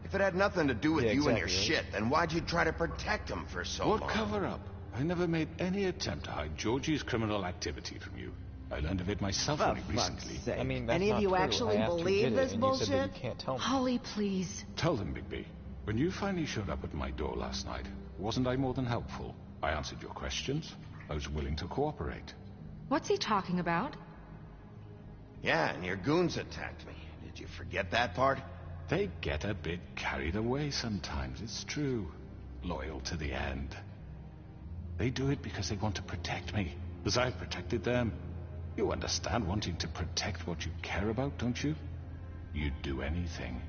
Speaker 3: If it had nothing to do with
Speaker 1: Yeah,
Speaker 3: you and your
Speaker 1: exactly, right?
Speaker 3: shit, then why'd you try to protect him for so
Speaker 8: What
Speaker 3: long?
Speaker 8: cover up? I never made any attempt to hide Georgie's criminal activity from you. I learned of it myself
Speaker 4: For
Speaker 8: only
Speaker 4: fuck's
Speaker 8: recently.
Speaker 4: sake.
Speaker 1: I mean, that's
Speaker 4: Any of
Speaker 1: not
Speaker 4: you
Speaker 1: true.
Speaker 4: actually
Speaker 1: I asked who
Speaker 4: believe
Speaker 1: did it,
Speaker 4: this
Speaker 1: and you said that
Speaker 4: bullshit?
Speaker 1: you can't tell me.
Speaker 5: Holly, please.
Speaker 8: Tell them, Bigby. When you finally showed up at my door last night, wasn't I more than helpful? I answered your questions. I was willing to cooperate.
Speaker 5: What's he talking about?
Speaker 3: Yeah, and your goons attacked me. Did you forget that part?
Speaker 8: They get a bit carried away sometimes, it's true. Loyal to the end. They do it because they want to protect me, as I've protected them. You understand wanting to protect what you care about, don't you? You'd do anything.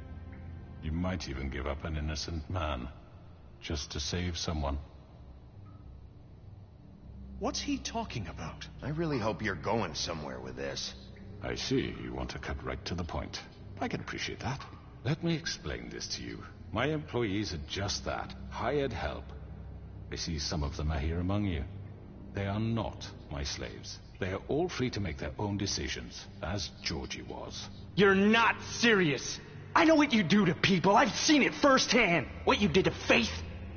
Speaker 8: You might even give up an innocent man, just to save someone.
Speaker 9: What's he talking about?
Speaker 3: I really hope you're going somewhere with this.
Speaker 8: I see, you want to cut right to the point. I can appreciate that. Let me explain this to you. My employees are just that, hired help. I see some of them are here among you. They are not my slaves. They are all free to make their own decisions, as Georgie was.
Speaker 14: You're not serious. I know what you do to people. I've seen it firsthand. What you did to Faith.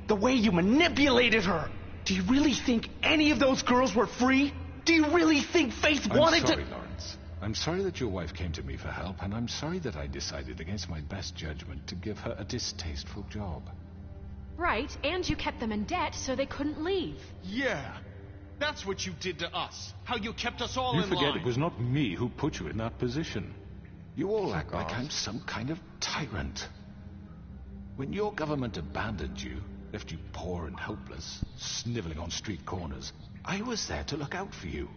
Speaker 14: The way you manipulated her. Do you really think any of those girls were free? Do you really think Faith wanted to...
Speaker 8: I'm sorry, Lawrence. I'm sorry that your wife came to me for help, and I'm sorry that I decided against my best judgment to give her a distasteful job.
Speaker 5: Right, and you kept them in debt so they couldn't leave.
Speaker 9: Yeah. That's what you did to us. How you kept us all
Speaker 8: You
Speaker 9: in
Speaker 8: forget
Speaker 9: line.
Speaker 8: it was not me who put you in that position. You all act like I'm some kind of tyrant. When your government abandoned you, left you poor and helpless, sniveling on street corners, I was there to look out for you.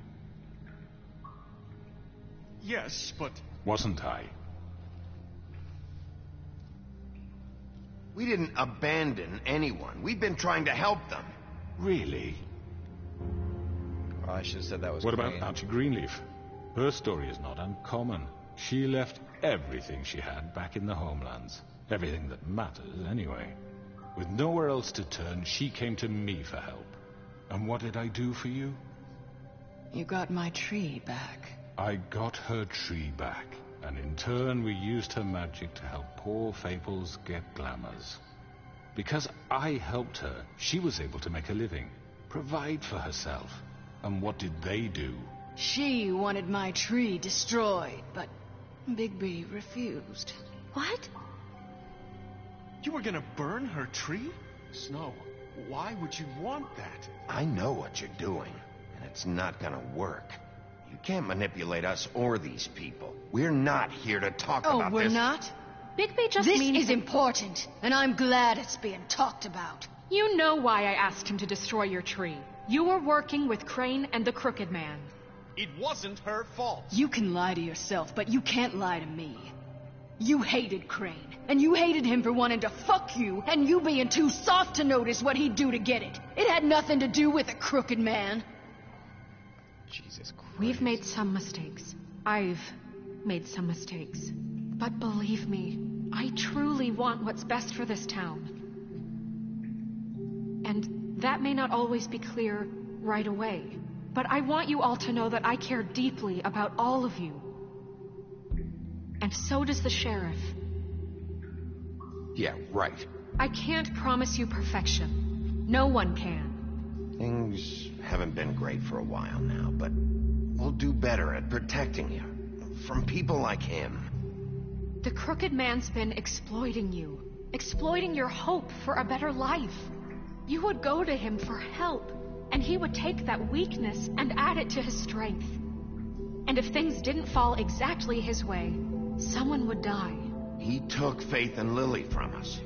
Speaker 9: Yes, but...
Speaker 8: Wasn't I?
Speaker 3: We didn't abandon anyone. We've been trying to help them.
Speaker 8: Really?
Speaker 1: Oh, I should have said that was
Speaker 8: What
Speaker 1: Crane.
Speaker 8: about Auntie Greenleaf? Her story is not uncommon. She left everything she had back in the homelands. Everything that matters, anyway. With nowhere else to turn, she came to me for help. And what did I do for you?
Speaker 2: You got my tree back.
Speaker 8: I got her tree back. And in turn, we used her magic to help poor Fables get glamours. Because I helped her, she was able to make a living, provide for herself. And what did they do?
Speaker 2: She wanted my tree destroyed, but Bigby refused.
Speaker 11: What?
Speaker 9: You were gonna burn her tree? Snow, why would you want that?
Speaker 3: I know what you're doing, and it's not gonna work. You can't manipulate us or these people. We're not here to talk about this.
Speaker 2: Oh, we're not?
Speaker 5: Bigby just
Speaker 2: This
Speaker 5: means...
Speaker 2: is important, and I'm glad it's being talked about.
Speaker 5: You know why I asked him to destroy your tree. You were working with Crane and the Crooked Man.
Speaker 9: It wasn't her fault.
Speaker 2: You can lie to yourself, but you can't lie to me. You hated Crane, and you hated him for wanting to fuck you, and you being too soft to notice what he'd do to get it. It had nothing to do with the Crooked Man.
Speaker 1: Jesus Christ.
Speaker 5: We've made some mistakes. I've made some mistakes. But believe me, I truly want what's best for this town. And that may not always be clear right away. But I want you all to know that I care deeply about all of you. And so does the sheriff.
Speaker 3: Yeah, right.
Speaker 5: I can't promise you perfection. No one can.
Speaker 3: Things haven't been great for a while now, but we'll do better at protecting you. From people like him.
Speaker 5: The Crooked Man's been exploiting you. Exploiting your hope for a better life. You would go to him for help, and he would take that weakness and add it to his strength. And if things didn't fall exactly his way, someone would die.
Speaker 3: He took Faith and Lily from us.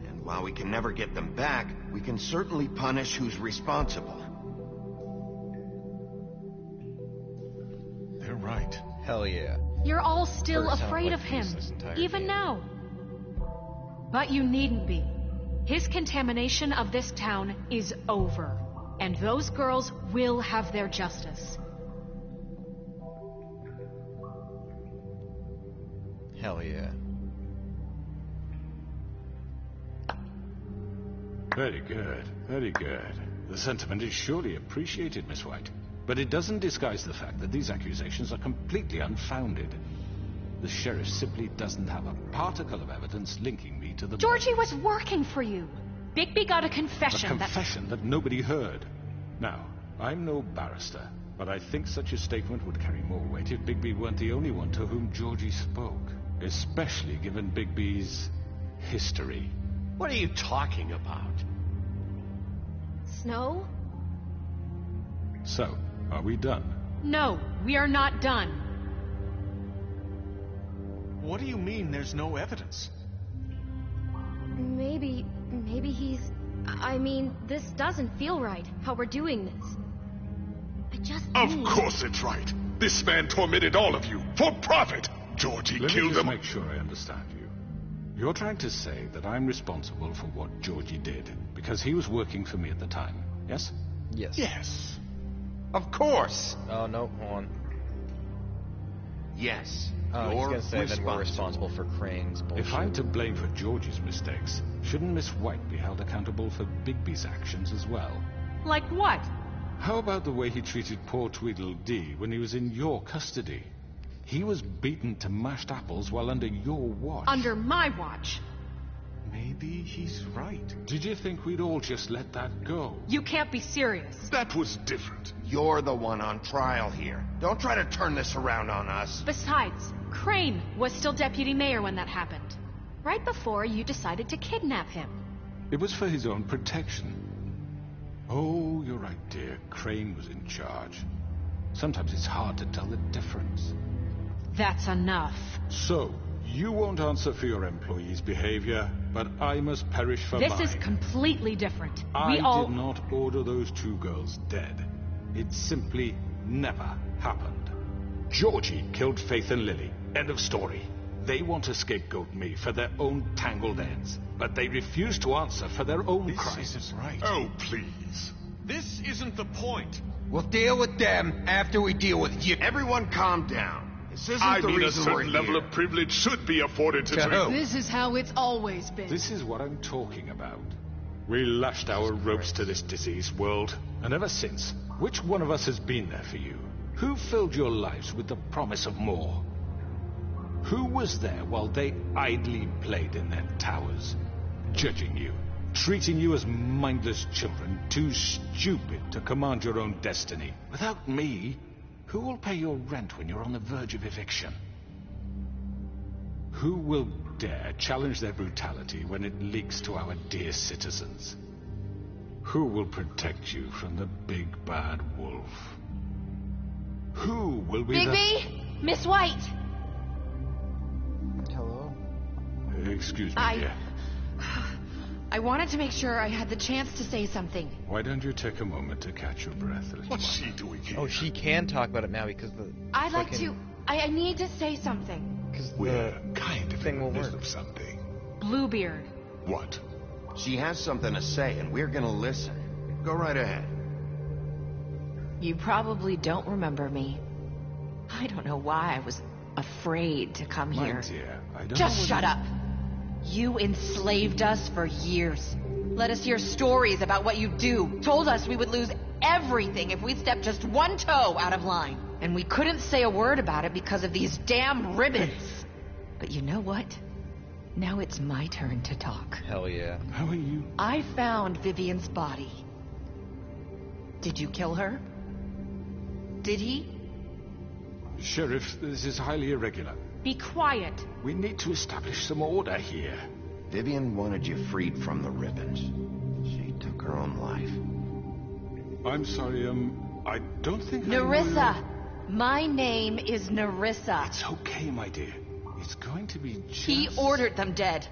Speaker 3: And while we can never get them back, we can certainly punish who's responsible.
Speaker 9: They're right.
Speaker 1: Hell yeah.
Speaker 5: You're all still
Speaker 1: Kurt sounded
Speaker 5: afraid
Speaker 1: like
Speaker 5: of him,
Speaker 1: peace this entire
Speaker 5: even
Speaker 1: game.
Speaker 5: now. But you needn't be. His contamination of this town is over, and those girls will have their justice.
Speaker 1: Hell yeah.
Speaker 8: Very good, very good. The sentiment is surely appreciated, Miss White. But it doesn't disguise the fact that these accusations are completely unfounded. The sheriff simply doesn't have a particle of evidence linking me to the...
Speaker 5: Georgie was working for you. Bigby got a confession
Speaker 8: A confession that nobody heard. Now, I'm no barrister, but I think such a statement would carry more weight if Bigby weren't the only one to whom Georgie spoke. Especially given Bigby's history.
Speaker 9: What are you talking about?
Speaker 11: Snow?
Speaker 8: So, are we done?
Speaker 5: No, we are not done.
Speaker 9: What do you mean there's no evidence?
Speaker 11: Maybe he's... I mean, this doesn't feel right, how we're doing this. I just
Speaker 13: Of
Speaker 11: mean...
Speaker 13: course it's right. This man tormented all of you, for profit. Georgie
Speaker 8: Let me
Speaker 13: killed
Speaker 8: just
Speaker 13: them.
Speaker 8: make sure I understand you. You're trying to say that I'm responsible for what Georgie did, because he was working for me at the time, yes?
Speaker 1: Yes.
Speaker 3: Yes. Of course.
Speaker 1: Oh, no, hold on.
Speaker 3: Yes.
Speaker 1: Oh, he's
Speaker 3: You're
Speaker 1: gonna say that we're responsible for Crane's bullshit.
Speaker 8: If I'm to blame for Georgie's mistakes, shouldn't Miss White be held accountable for Bigby's actions as well?
Speaker 5: Like what?
Speaker 8: How about the way he treated poor Tweedledee when he was in your custody? He was beaten to mashed apples while under your watch.
Speaker 5: Under my watch.
Speaker 13: Maybe he's right.
Speaker 8: Did you think we'd all just let that go?
Speaker 5: You can't be serious.
Speaker 13: That was different.
Speaker 3: You're the one on trial here. Don't try to turn this around on us.
Speaker 5: Besides, Crane was still deputy mayor when that happened. Right before you decided to kidnap him.
Speaker 8: It was for his own protection. Oh, you're right, dear. Crane was in charge. Sometimes it's hard to tell the difference.
Speaker 5: That's enough.
Speaker 8: So, you won't answer for your employees' behavior, but I must perish for mine.
Speaker 5: This is completely different.
Speaker 8: I
Speaker 5: We all...
Speaker 8: did not order those 2 girls dead. It simply never happened. Georgie killed Faith and Lily. End of story. They want to scapegoat me for their own tangled ends, but they refuse to answer for their own crimes.
Speaker 13: This isn't right. Oh, please.
Speaker 9: This isn't the point.
Speaker 12: We'll deal with them after we deal with you.
Speaker 3: Everyone calm down. This isn't
Speaker 13: I
Speaker 3: the
Speaker 13: mean, a
Speaker 3: reason we're
Speaker 13: certain level
Speaker 3: here.
Speaker 13: of privilege should be afforded to
Speaker 12: who?
Speaker 2: This is how it's always been.
Speaker 8: This is what I'm talking about. We lashed our ropes to this diseased world, and ever since, which one of us has been there for you? Who filled your lives with the promise of more? Who was there while they idly played in their towers, judging you, treating you as mindless children, too stupid to command your own destiny? Without me, who will pay your rent when you're on the verge of eviction? Who will dare challenge their brutality when it leaks to our dear citizens? Who will protect you from the big bad wolf? Who will be
Speaker 2: Bigby! Miss White!
Speaker 1: Hello?
Speaker 8: Excuse me, dear.
Speaker 2: I wanted to make sure I had the chance to say something.
Speaker 8: Why don't you take a moment to catch your breath a little?
Speaker 13: What's she doing here?
Speaker 1: Oh, she can talk about it now because the
Speaker 2: I'd like to... I need to say something.
Speaker 13: We're kind of
Speaker 1: thing
Speaker 13: in the
Speaker 1: will
Speaker 13: midst
Speaker 1: work.
Speaker 13: of something.
Speaker 5: Bluebeard.
Speaker 13: What?
Speaker 3: She has something to say, and we're gonna listen. Go right ahead.
Speaker 11: You probably don't remember me. I don't know why I was afraid to come
Speaker 8: My
Speaker 11: here.
Speaker 8: dear, I don't
Speaker 11: Just
Speaker 8: know
Speaker 11: shut up. You enslaved us for years. Let us hear stories about what you do. Told us we would lose everything if we stepped just one toe out of line. And we couldn't say a word about it because of these damn ribbons. But you know what? Now it's my turn to talk.
Speaker 1: Hell yeah.
Speaker 8: How are you?
Speaker 11: I found Vivian's body. Did you kill her? Did he?
Speaker 8: Sheriff, this is highly irregular.
Speaker 5: Be quiet.
Speaker 8: We need to establish some order here.
Speaker 3: Vivian wanted you freed from the ribbons. She took her own life.
Speaker 8: I'm sorry, I don't think
Speaker 11: Nerissa! My name is Nerissa.
Speaker 8: It's okay, my dear. It's going to be just...
Speaker 11: He ordered them dead.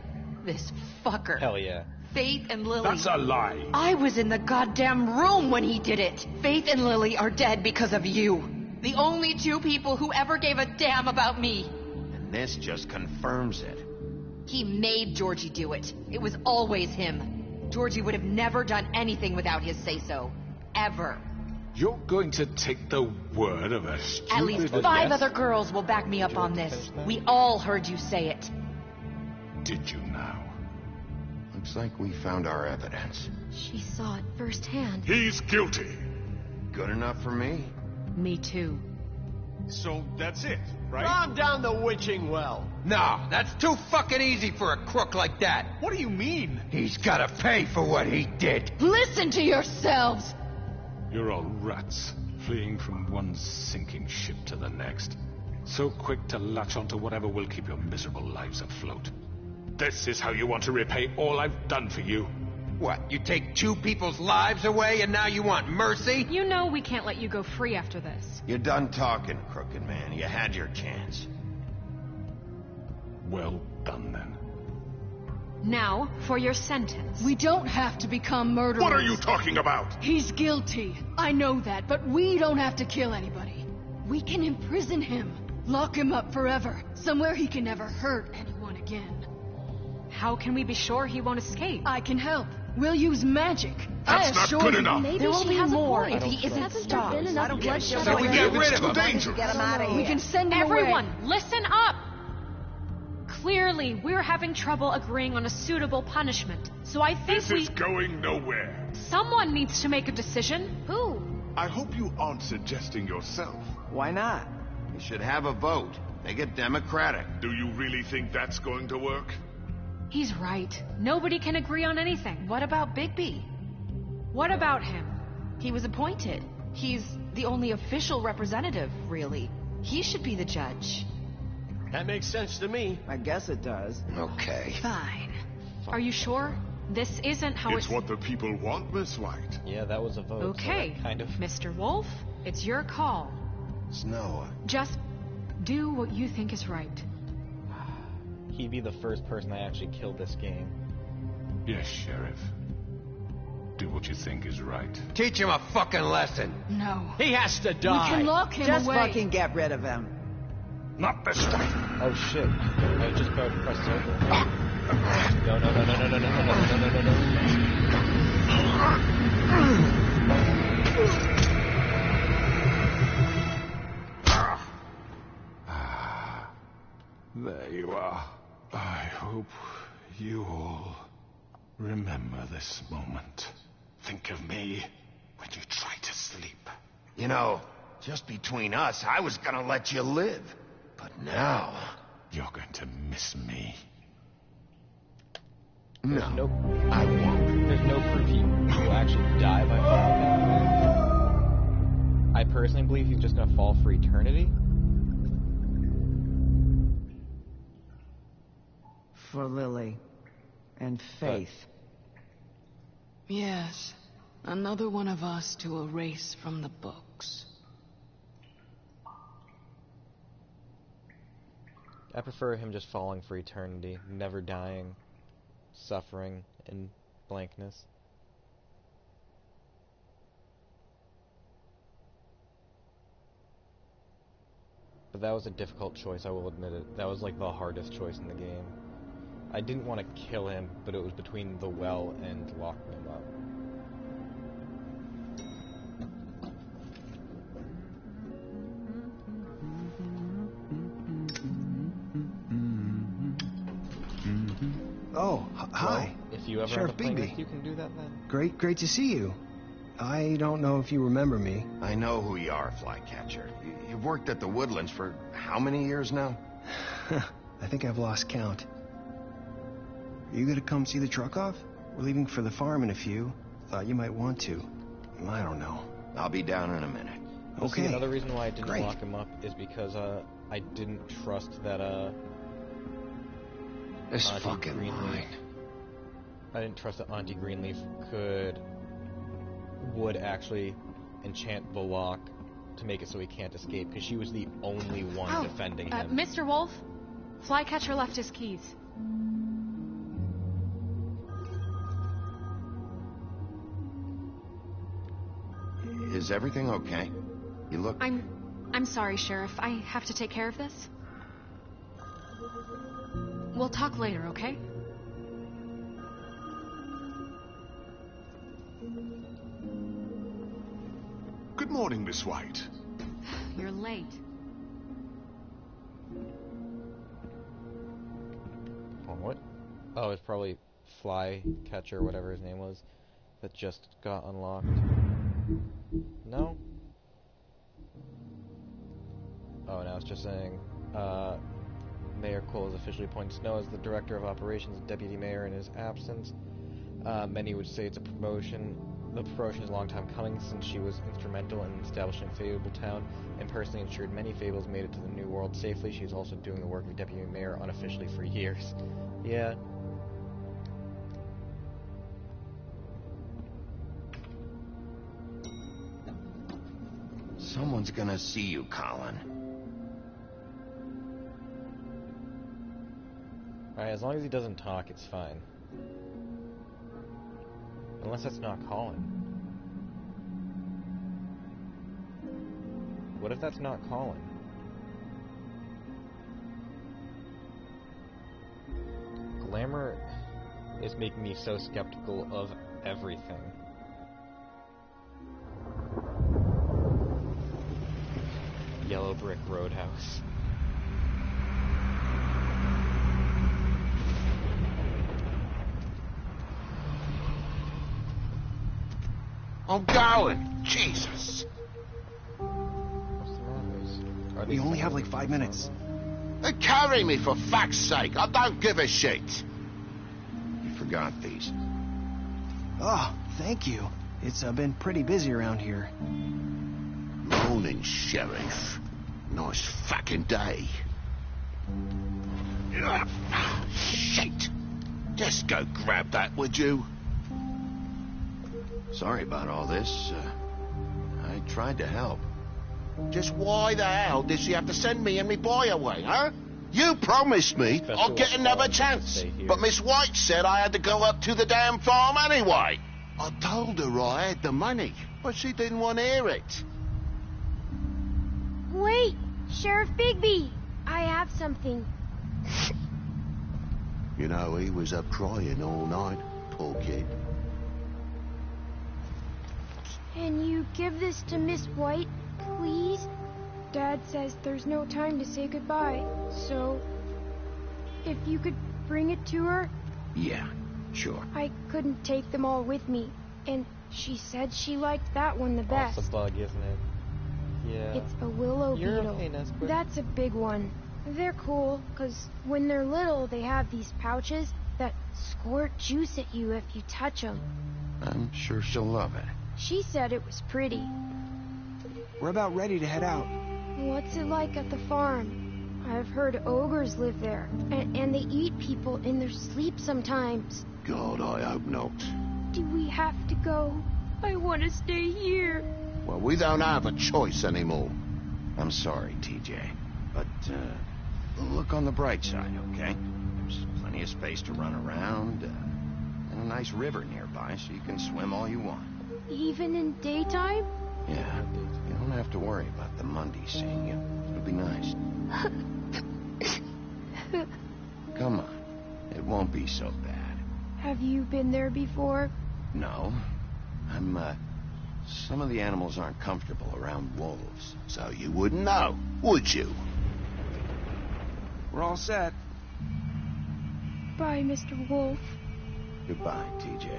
Speaker 11: This fucker.
Speaker 1: Hell yeah.
Speaker 11: Faith and Lily.
Speaker 8: That's a lie.
Speaker 11: I was in the goddamn room when he did it. Faith and Lily are dead because of you. The only 2 people who ever gave a damn about me.
Speaker 3: And this just confirms it.
Speaker 11: He made Georgie do it. It was always him. Georgie would have never done anything without his say-so. Ever.
Speaker 8: You're going to take the word of a stupid...
Speaker 11: At least 5 other girls will back me up on this. We all heard you say it.
Speaker 8: Did you now?
Speaker 3: Looks like we found our evidence.
Speaker 2: She saw it firsthand.
Speaker 13: He's guilty.
Speaker 3: Good enough for me.
Speaker 5: Me too.
Speaker 9: So that's it, right?
Speaker 15: Calm down the witching well.
Speaker 12: No, that's too fucking easy for a crook like that.
Speaker 9: What do you mean?
Speaker 12: He's gotta pay for what he did.
Speaker 2: Listen to yourselves!
Speaker 8: You're all rats, fleeing from one sinking ship to the next. So quick to latch onto whatever will keep your miserable lives afloat. This is how you want to repay all I've done for you.
Speaker 12: What, you take 2 people's lives away and now you want mercy?
Speaker 5: You know we can't let you go free after this.
Speaker 3: You're done talking, crooked man. You had your chance.
Speaker 8: Well done, then.
Speaker 5: Now, for your sentence.
Speaker 2: We don't have to become murderers.
Speaker 13: What are you talking about?
Speaker 2: He's guilty. I know that, but we don't have to kill anybody. We can imprison him. Lock him up forever. Somewhere he can never hurt anyone again.
Speaker 5: How can we be sure he won't escape?
Speaker 2: I can help. We'll use magic.
Speaker 13: That's
Speaker 2: I
Speaker 13: not
Speaker 2: assure
Speaker 13: good
Speaker 2: you.
Speaker 13: enough.
Speaker 11: Maybe
Speaker 2: There will
Speaker 11: she
Speaker 2: be
Speaker 11: has a
Speaker 2: more
Speaker 11: point.
Speaker 2: if he isn't
Speaker 11: Hasn't there
Speaker 2: stopped.
Speaker 11: been enough bloodshed
Speaker 3: So we get rid of him.
Speaker 4: Get him out of here.
Speaker 2: We can send him
Speaker 5: Everyone,
Speaker 2: away.
Speaker 5: listen up! Clearly, we're having trouble agreeing on a suitable punishment. So I think
Speaker 13: This is going nowhere.
Speaker 5: someone needs to make a decision. Who?
Speaker 13: I hope you aren't suggesting yourself.
Speaker 4: Why not?
Speaker 3: We should have a vote. Make it democratic.
Speaker 13: Do you really think that's going to work?
Speaker 5: He's right. Nobody can agree on anything.
Speaker 4: What about Bigby?
Speaker 5: What about him?
Speaker 16: He was appointed. He's the only official representative, really. He should be the judge.
Speaker 15: That makes sense to me.
Speaker 4: I guess it does.
Speaker 3: Okay.
Speaker 2: Fine.
Speaker 5: Are you sure? This isn't how
Speaker 13: It's what the people want, Miss White.
Speaker 1: Yeah, that was a vote.
Speaker 5: Okay,
Speaker 1: So that kind of.
Speaker 5: Mr. Wolf, it's your call.
Speaker 3: Snow.
Speaker 5: Just do what you think is right.
Speaker 1: He'd be the first person I actually killed this game.
Speaker 8: Yes, Sheriff. Do what you think is right.
Speaker 12: Teach him a fucking lesson.
Speaker 2: No.
Speaker 15: He has to
Speaker 2: We
Speaker 15: die.
Speaker 2: can lock him
Speaker 4: Just
Speaker 2: away.
Speaker 4: fucking get rid of him.
Speaker 13: Not this way.
Speaker 1: Oh shit! I was just about to press circle. No, no, no, no, no, no, no, no, no, no, no, no.
Speaker 8: There you are. I hope you all remember this moment. Think of me when you try to sleep.
Speaker 3: You know, just between us, I was gonna let you live. But now...
Speaker 8: You're going to miss me.
Speaker 3: No,
Speaker 1: no,
Speaker 3: I won't.
Speaker 1: There's no proof he will actually die by falling. I personally believe he's just gonna fall for eternity.
Speaker 4: For Lily. And Faith.
Speaker 2: Yes. Another one of us to erase from the books.
Speaker 1: I prefer him just falling for eternity, never dying, suffering in blankness. But that was a difficult choice, I will admit it. That was like the hardest choice in the game. I didn't want to kill him, but it was between the well and locking him up.
Speaker 17: Oh, hi.
Speaker 1: Well, if you ever
Speaker 17: Sheriff
Speaker 1: end up playing
Speaker 17: Bigby.
Speaker 1: this, you can do that then.
Speaker 17: Great to see you. I don't know if you remember me.
Speaker 3: I know who you are, Flycatcher. You've worked at the Woodlands for how many years now?
Speaker 17: I think I've lost count. Are you gonna come see the truck off? We're leaving for the farm in a few. Thought you might want to. I don't know.
Speaker 3: I'll be down in a minute.
Speaker 1: Well, see,
Speaker 17: Okay.
Speaker 1: another reason why I didn't
Speaker 17: Great.
Speaker 1: lock him up is because I didn't trust that
Speaker 12: This
Speaker 1: Auntie
Speaker 12: fucking
Speaker 1: Greenleaf.
Speaker 12: line.
Speaker 1: I didn't trust that Auntie Greenleaf would actually enchant the lock to make it so he can't escape, because she was the only one defending him.
Speaker 5: Mr. Wolf, Flycatcher left his keys.
Speaker 3: Is everything okay? You look...
Speaker 5: I'm sorry, Sheriff. I have to take care of this. We'll talk later, okay?
Speaker 13: Good morning, Miss White.
Speaker 5: You're late.
Speaker 1: Oh, what? Oh, it's probably Flycatcher, whatever his name was, that just got unlocked. No? Oh, now it's just saying, Mayor Cole has officially appointed Snow as the Director of Operations and Deputy Mayor in his absence. Many would say it's a promotion. The promotion is a long time coming, since she was instrumental in establishing Fabletown and personally ensured many Fables made it to the New World safely. She's also doing the work of Deputy Mayor unofficially for years. Yeah.
Speaker 3: Someone's gonna see you, Colin.
Speaker 1: Alright, as long as he doesn't talk, it's fine. Unless that's not Colin. What if that's not Colin? Glamour is making me so skeptical of everything. Yellow Brick Roadhouse.
Speaker 3: I'm going. Jesus.
Speaker 17: We only have like 5 minutes.
Speaker 3: Then carry me, for fuck's sake. I don't give a shit. You forgot these.
Speaker 17: Oh, thank you. It's been pretty busy around here.
Speaker 3: Morning, Sheriff. Nice fucking day. Shit. Just go grab that, would you? Sorry about all this. I tried to help. Just why the hell did she have to send me and me boy away, huh? You promised me I'll get another chance. But Miss White said I had to go up to the damn farm anyway. I told her I had the money, but she didn't want to hear it.
Speaker 18: Wait, Sheriff Bigby, I have something.
Speaker 3: You know, he was up crying all night, poor kid.
Speaker 18: Can you give this to Miss White, please? Dad says there's no time to say goodbye, so if you could bring it to her.
Speaker 3: Yeah, sure.
Speaker 18: I couldn't take them all with me, and she said she liked that one the best.
Speaker 1: That's a bug, isn't it? Yeah.
Speaker 18: It's a willow beetle.
Speaker 1: Okay, Nesper.
Speaker 18: That's a big one. They're cool, because when they're little, they have these pouches that squirt juice at you if you touch them.
Speaker 3: I'm sure she'll love it.
Speaker 18: She said it was pretty.
Speaker 17: We're about ready to head out.
Speaker 18: What's it like at the farm? I've heard ogres live there, and they eat people in their sleep sometimes.
Speaker 3: God, I hope not.
Speaker 18: Do we have to go? I want to stay here.
Speaker 3: Well, we don't have a choice anymore. I'm sorry, TJ, but look on the bright side, okay? There's plenty of space to run around, and a nice river nearby, so you can swim all you want.
Speaker 18: Even in daytime?
Speaker 3: Yeah, you don't have to worry about the Mundy seeing you. It'll be nice. Come on, it won't be so bad.
Speaker 18: Have you been there before?
Speaker 3: No, some of the animals aren't comfortable around wolves, so you wouldn't know, would you?
Speaker 17: We're all set.
Speaker 18: Bye, Mr. Wolf.
Speaker 3: Goodbye, TJ.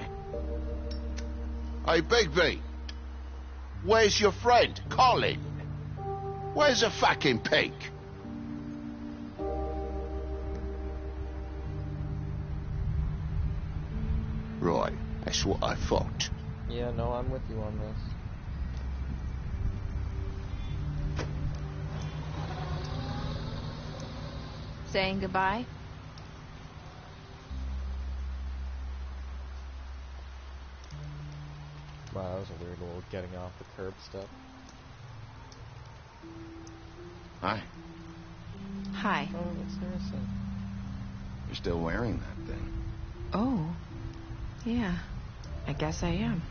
Speaker 3: Hey, Bigby. Where's your friend, Colin? Where's the fucking pig? Right, that's what I thought.
Speaker 1: Yeah, no, I'm with you on this.
Speaker 16: Saying goodbye?
Speaker 1: Wow, that was a weird little getting off the curb step.
Speaker 3: Hi.
Speaker 16: Hi.
Speaker 1: Oh, that's Harrison.
Speaker 3: You're still wearing that thing.
Speaker 16: Oh, yeah, I guess I am.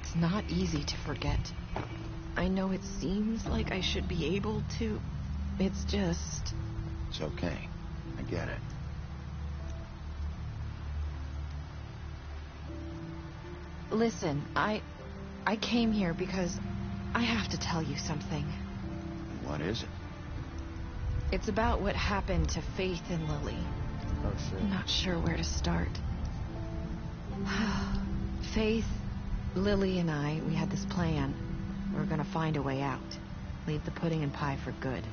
Speaker 16: It's not easy to forget. I know it seems like I should be able to. It's just...
Speaker 3: It's okay. I get it.
Speaker 16: Listen, I came here because I have to tell you something.
Speaker 3: What is it?
Speaker 16: It's about what happened to Faith and Lily.
Speaker 1: Oh, shit.
Speaker 16: I'm not sure where to start. Faith, Lily, and I, we had this plan. We were gonna find a way out. Leave the pudding and pie for good.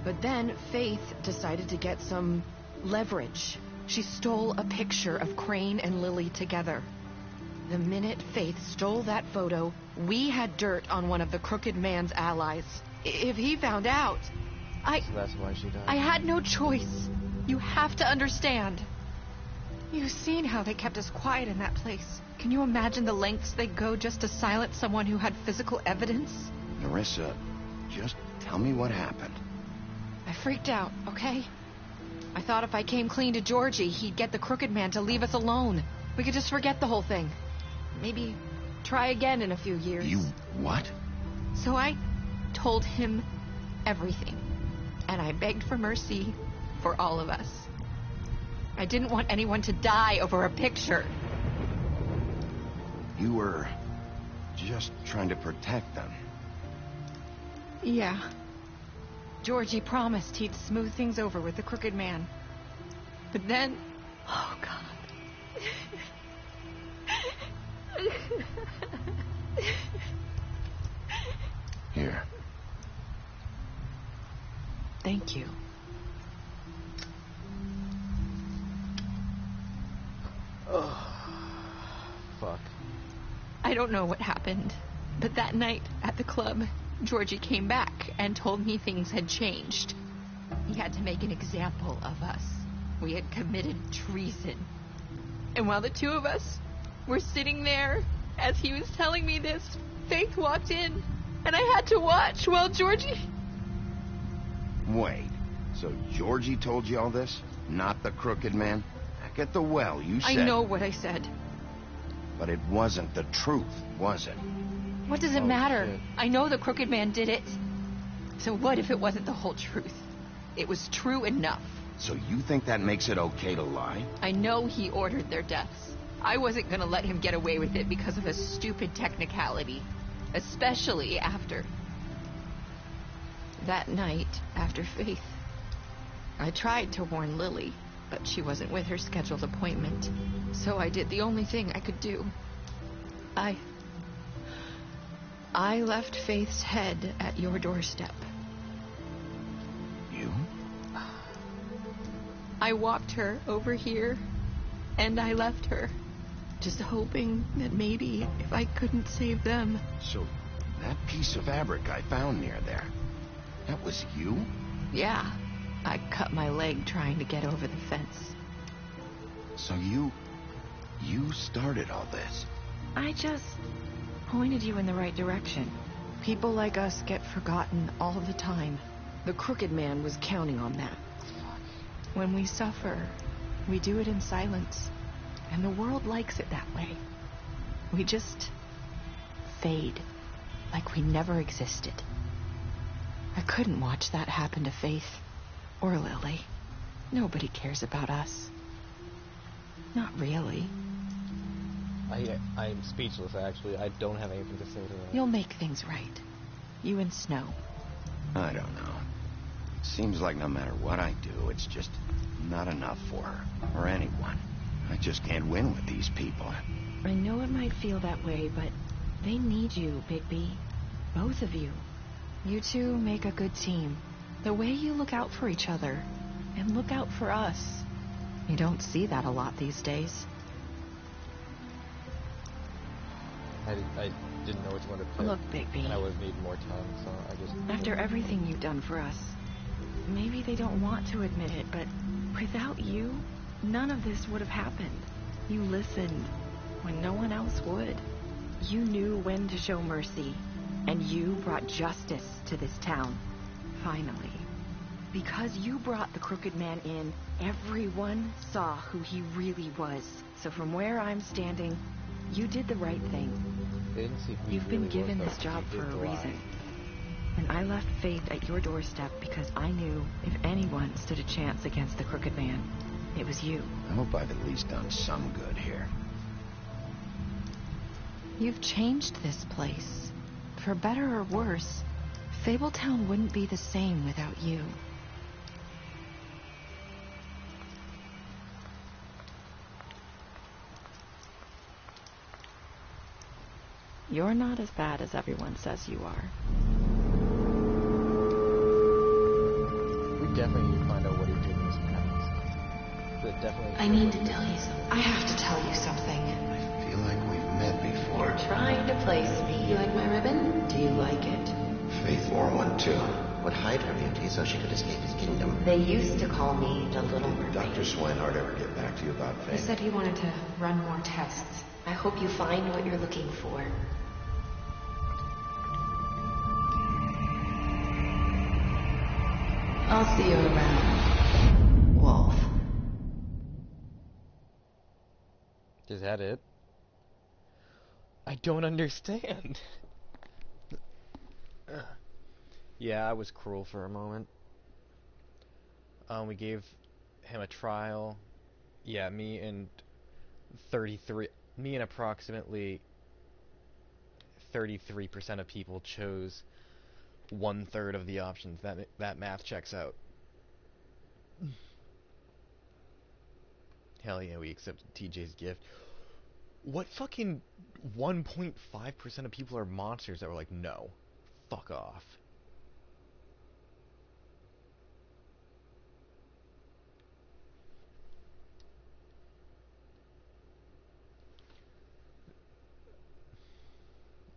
Speaker 16: But then Faith decided to get some leverage. She stole a picture of Crane and Lily together. The minute Faith stole that photo, we had dirt on one of the Crooked Man's allies. If he found out,
Speaker 1: So that's why she died.
Speaker 16: I had no choice. You have to understand. You've seen how they kept us quiet in that place. Can you imagine the lengths they go just to silence someone who had physical evidence?
Speaker 3: Nerissa, just tell me what happened.
Speaker 16: I freaked out, okay? I thought if I came clean to Georgie, he'd get the Crooked Man to leave us alone. We could just forget the whole thing. Maybe try again in a few years.
Speaker 3: You what?
Speaker 16: So I told him everything. And I begged for mercy for all of us.
Speaker 5: I didn't want anyone to die over a picture.
Speaker 3: You were just trying to protect them.
Speaker 16: Yeah. Georgie promised he'd smooth things over with the Crooked Man. But then... Oh, God.
Speaker 3: Here.
Speaker 16: Thank you.
Speaker 1: Oh, fuck.
Speaker 5: I don't know what happened, but that night at the club, Georgie came back and told me things had changed. He had to make an example of us. We had committed treason. And while the two of us were sitting there, as he was telling me this, Faith walked in, and I had to watch while Georgie...
Speaker 3: Wait, so Georgie told you all this? Not the Crooked Man? Back at the well, you said...
Speaker 5: I know what I said.
Speaker 3: But it wasn't the truth, was it?
Speaker 5: What does it matter? Shit. I know the Crooked Man did it. So what if it wasn't the whole truth? It was true enough.
Speaker 3: So you think that makes it okay to lie?
Speaker 5: I know he ordered their deaths. I wasn't gonna let him get away with it because of a stupid technicality. Especially after... that night, after Faith. I tried to warn Lily, but she wasn't with her scheduled appointment. So I did the only thing I could do. I left Faith's head at your doorstep.
Speaker 3: You?
Speaker 5: I walked her over here, and I left her, just hoping that maybe if I couldn't save them...
Speaker 3: So, that piece of fabric I found near there, that was you?
Speaker 5: Yeah. I cut my leg trying to get over the fence.
Speaker 3: So you started all this?
Speaker 16: I just pointed you in the right direction. People like us get forgotten all the time. The Crooked Man was counting on that. When we suffer, we do it in silence. And the world likes it that way. We just fade, like we never existed. I couldn't watch that happen to Faith. Or Lily. Nobody cares about us. Not really.
Speaker 1: I'm speechless, actually. I don't have anything to say to that.
Speaker 16: You'll make things right. You and Snow.
Speaker 3: I don't know. Seems like no matter what I do, it's just not enough for her. Or anyone. I just can't win with these people.
Speaker 16: I know it might feel that way, but they need you, Bigby. Both of you. You two make a good team. The way you look out for each other, and look out for us. You don't see that a lot these days.
Speaker 1: I didn't know which one to pick.
Speaker 16: Look, Bigby.
Speaker 1: And I would need more time, so I just...
Speaker 16: After everything you've done for us, maybe they don't want to admit it, but without you, none of this would have happened. You listened when no one else would. You knew when to show mercy, and you brought justice to this town. Finally. Because you brought the Crooked Man in, everyone saw who he really was. So from where I'm standing, you did the right thing. You've been given this job for a reason. And I left Faith at your doorstep because I knew if anyone stood a chance against the Crooked Man, it was you.
Speaker 3: I hope I've at least done some good here.
Speaker 16: You've changed this place. For better or worse, Fabletown wouldn't be the same without you. You're not as bad as everyone says you are.
Speaker 1: We definitely need to find out what he did in this past. But definitely...
Speaker 11: I need to tell you something. I have to tell you something.
Speaker 3: I feel like we've met before.
Speaker 11: You're trying to place me. You like my ribbon? Do you like it?
Speaker 3: Faith 412 would hide her beauty so she could escape his kingdom.
Speaker 11: They used to call me the Little Mermaid.
Speaker 3: Dr. Swinehart ever get back to you about Faith?
Speaker 11: He said he wanted to run more tests. I hope you find what you're looking for. I'll see you around, Wolf.
Speaker 1: Is that it? I don't understand. Yeah, I was cruel for a moment. We gave him a trial, Yeah, me and approximately 33% of people chose 1/3 of the options. That math checks out. Hell yeah, we accepted TJ's gift. What fucking 1.5% of people are monsters that were like, no, fuck off.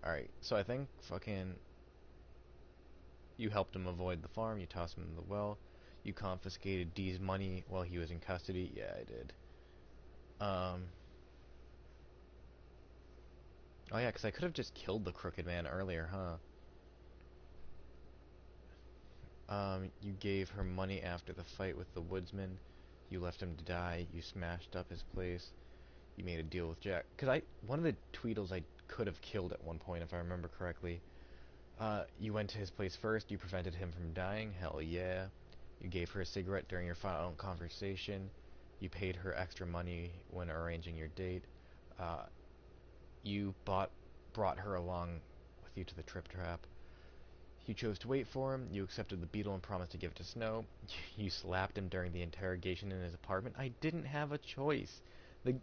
Speaker 1: Alright, so I think fucking... You helped him avoid the farm, you tossed him in the well, you confiscated Dee's money while he was in custody. Yeah, I did. Oh yeah, because I could have just killed the crooked man earlier, huh? You gave her money after the fight with the woodsman. You left him to die. You smashed up his place. You made a deal with Jack. Because one of the Tweedles I could have killed at one point, if I remember correctly. You went to his place first. You prevented him from dying. Hell yeah. You gave her a cigarette during your final conversation. You paid her extra money when arranging your date. You brought her along with you to the Trip Trap. You chose to wait for him. You accepted the beetle and promised to give it to Snow. You slapped him during the interrogation in his apartment. I didn't have a choice.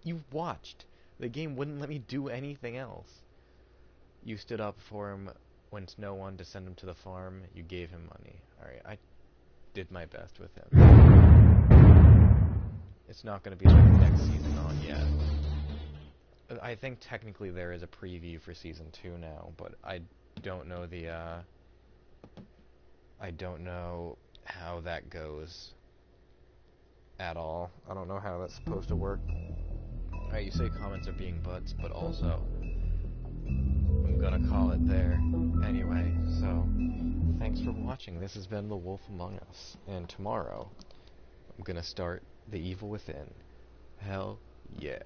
Speaker 1: You watched. The game wouldn't let me do anything else. You stood up for him when Snow wanted to send him to the farm. You gave him money. Alright, I did my best with him. It's not going to be like next season on yet. I think technically there is a preview for Season 2 now, but I don't know I don't know how that goes at all. I don't know how that's supposed to work. Alright, you say comments are being butts, but also I'm gonna call it there. Anyway, so thanks for watching. This has been The Wolf Among Us, and tomorrow I'm gonna start The Evil Within. Hell yeah.